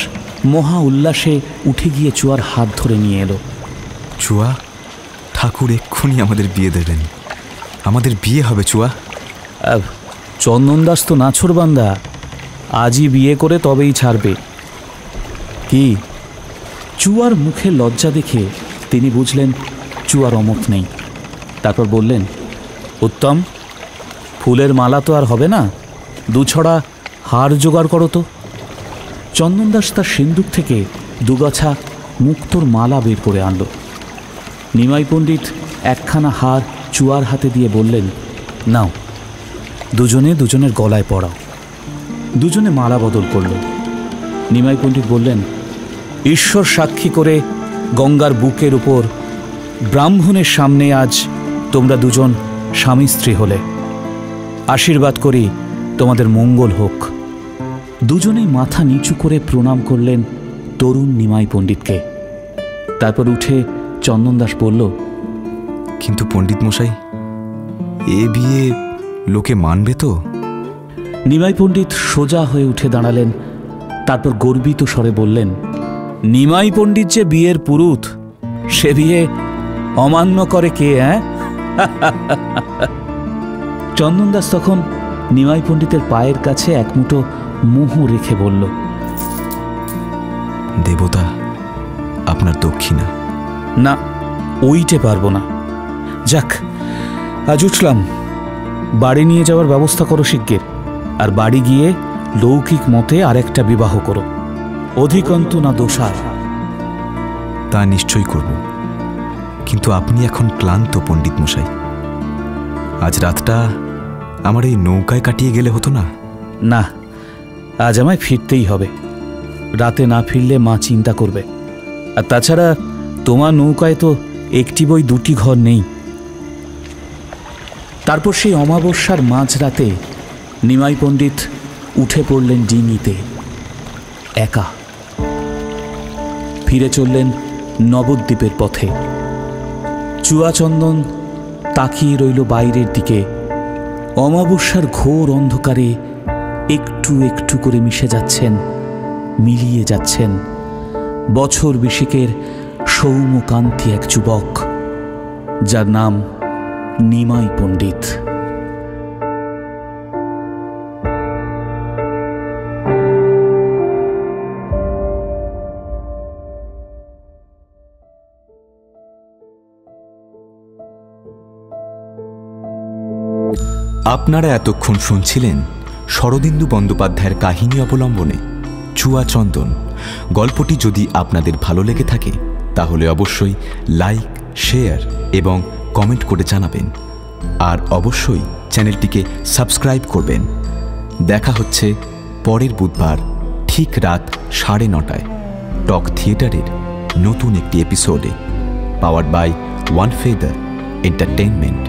মহা উল্লাসে উঠে গিয়ে চুয়ার হাত ধরে নিয়ে এলো। চুয়া, ঠাকুর এক্ষুনি আমাদের বিয়ে দেবেন, আমাদের বিয়ে হবে চুয়া। চন্দন দাস তো নাছোড়বান্দা, আজই বিয়ে করে তবেই ছাড়বে। কি? চুয়ার মুখে লজ্জা দেখে তিনি বুঝলেন চুয়ার অমত নেই। তারপর বললেন, উত্তম, ফুলের মালা তো আর হবে না, দুছড়া হার জোগাড় করো তো। চন্দন দাস তার সিন্দুক থেকে দুগাছা মুক্তোর মালা বের করে আনল। নিমাই পণ্ডিত একখানা হার চুয়ার হাতে দিয়ে বললেন, নাও, দুজনে দুজনের গলায় পড়াও। দুজনে মালা বদল করল। নিমাই পণ্ডিত বললেন, ঈশ্বর সাক্ষী করে গঙ্গার বুকের উপর ব্রাহ্মণের সামনে আজ তোমরা দুজন স্বামী স্ত্রী হলে। আশীর্বাদ করি তোমাদের মঙ্গল হোক। দুজনেই মাথা নিচু করে প্রণাম করলেন তরুণ নিমাই পণ্ডিতকে। তারপর উঠে চন্দন দাস বলল, কিন্তু পণ্ডিত মশাই, এ বিয়ে লোকে মানবে তো? নিমাই পণ্ডিত সোজা হয়ে উঠে দাঁড়ালেন। তারপর গর্বিত স্বরে বললেন, নিমাই পণ্ডিত যে বিয়ের পুরুত, সে বিয়ে অমান্য করে কে? চন্দন দাস তখন নিমাই পণ্ডিতের পায়ের কাছে এক মুঠো মোহ রেখে বলল, দেবতা, আপনার দক্ষিণা। না, ওইটে পারবো না। যাক, আজ উঠলাম, বাড়ি নিয়ে যাওয়ার ব্যবস্থা করো শিগগির, আর বাড়ি গিয়ে লৌকিক মতে আরেকটা বিবাহ করো, অধিকন্তু না দোষার। তা নিশ্চয়ই করব, কিন্তু আপনি এখন ক্লান্ত পণ্ডিত মশাই। আজ রাতটা আমার এই নৌকায় কাটিয়ে গেলে হতো না? না, আজ আমায় ফিরতেই হবে। রাতে না ফিরলে মা চিন্তা করবে। আর তাছাড়া তোমার নৌকায় তো একটি বই দুটি ঘর নেই। তারপর সেই অমাবস্যার মাঝরাতে নিমাই পণ্ডিত উঠে পড়লেন ডিঙিতে, একা। ফিরে চললেন নবদ্বীপের পথে। চুয়াচন্দন তাকিয়ে রইল বাইরের দিকে। অমাবস্যার ঘোর অন্ধকারে একটু একটু করে মিশে যাচ্ছেন, মিলিয়ে যাচ্ছেন বছর বিশেকের সৌম্যকান্তি এক যুবক, যার নাম নিমাই পণ্ডিত। আপনারা এতক্ষণ শুনছিলেন শরদিন্দু বন্দ্যোপাধ্যায়ের কাহিনী অবলম্বনে চুয়াচন্দন। গল্পটি যদি আপনাদের ভালো লেগে থাকে তাহলে অবশ্যই লাইক, শেয়ার এবং কমেন্ট করে জানাবেন। আর অবশ্যই চ্যানেলটিকে সাবস্ক্রাইব করবেন। দেখা হচ্ছে পরের বুধবার ঠিক রাত 9:30 টক থিয়েটারের নতুন একটি এপিসোডে, powered by one feather entertainment.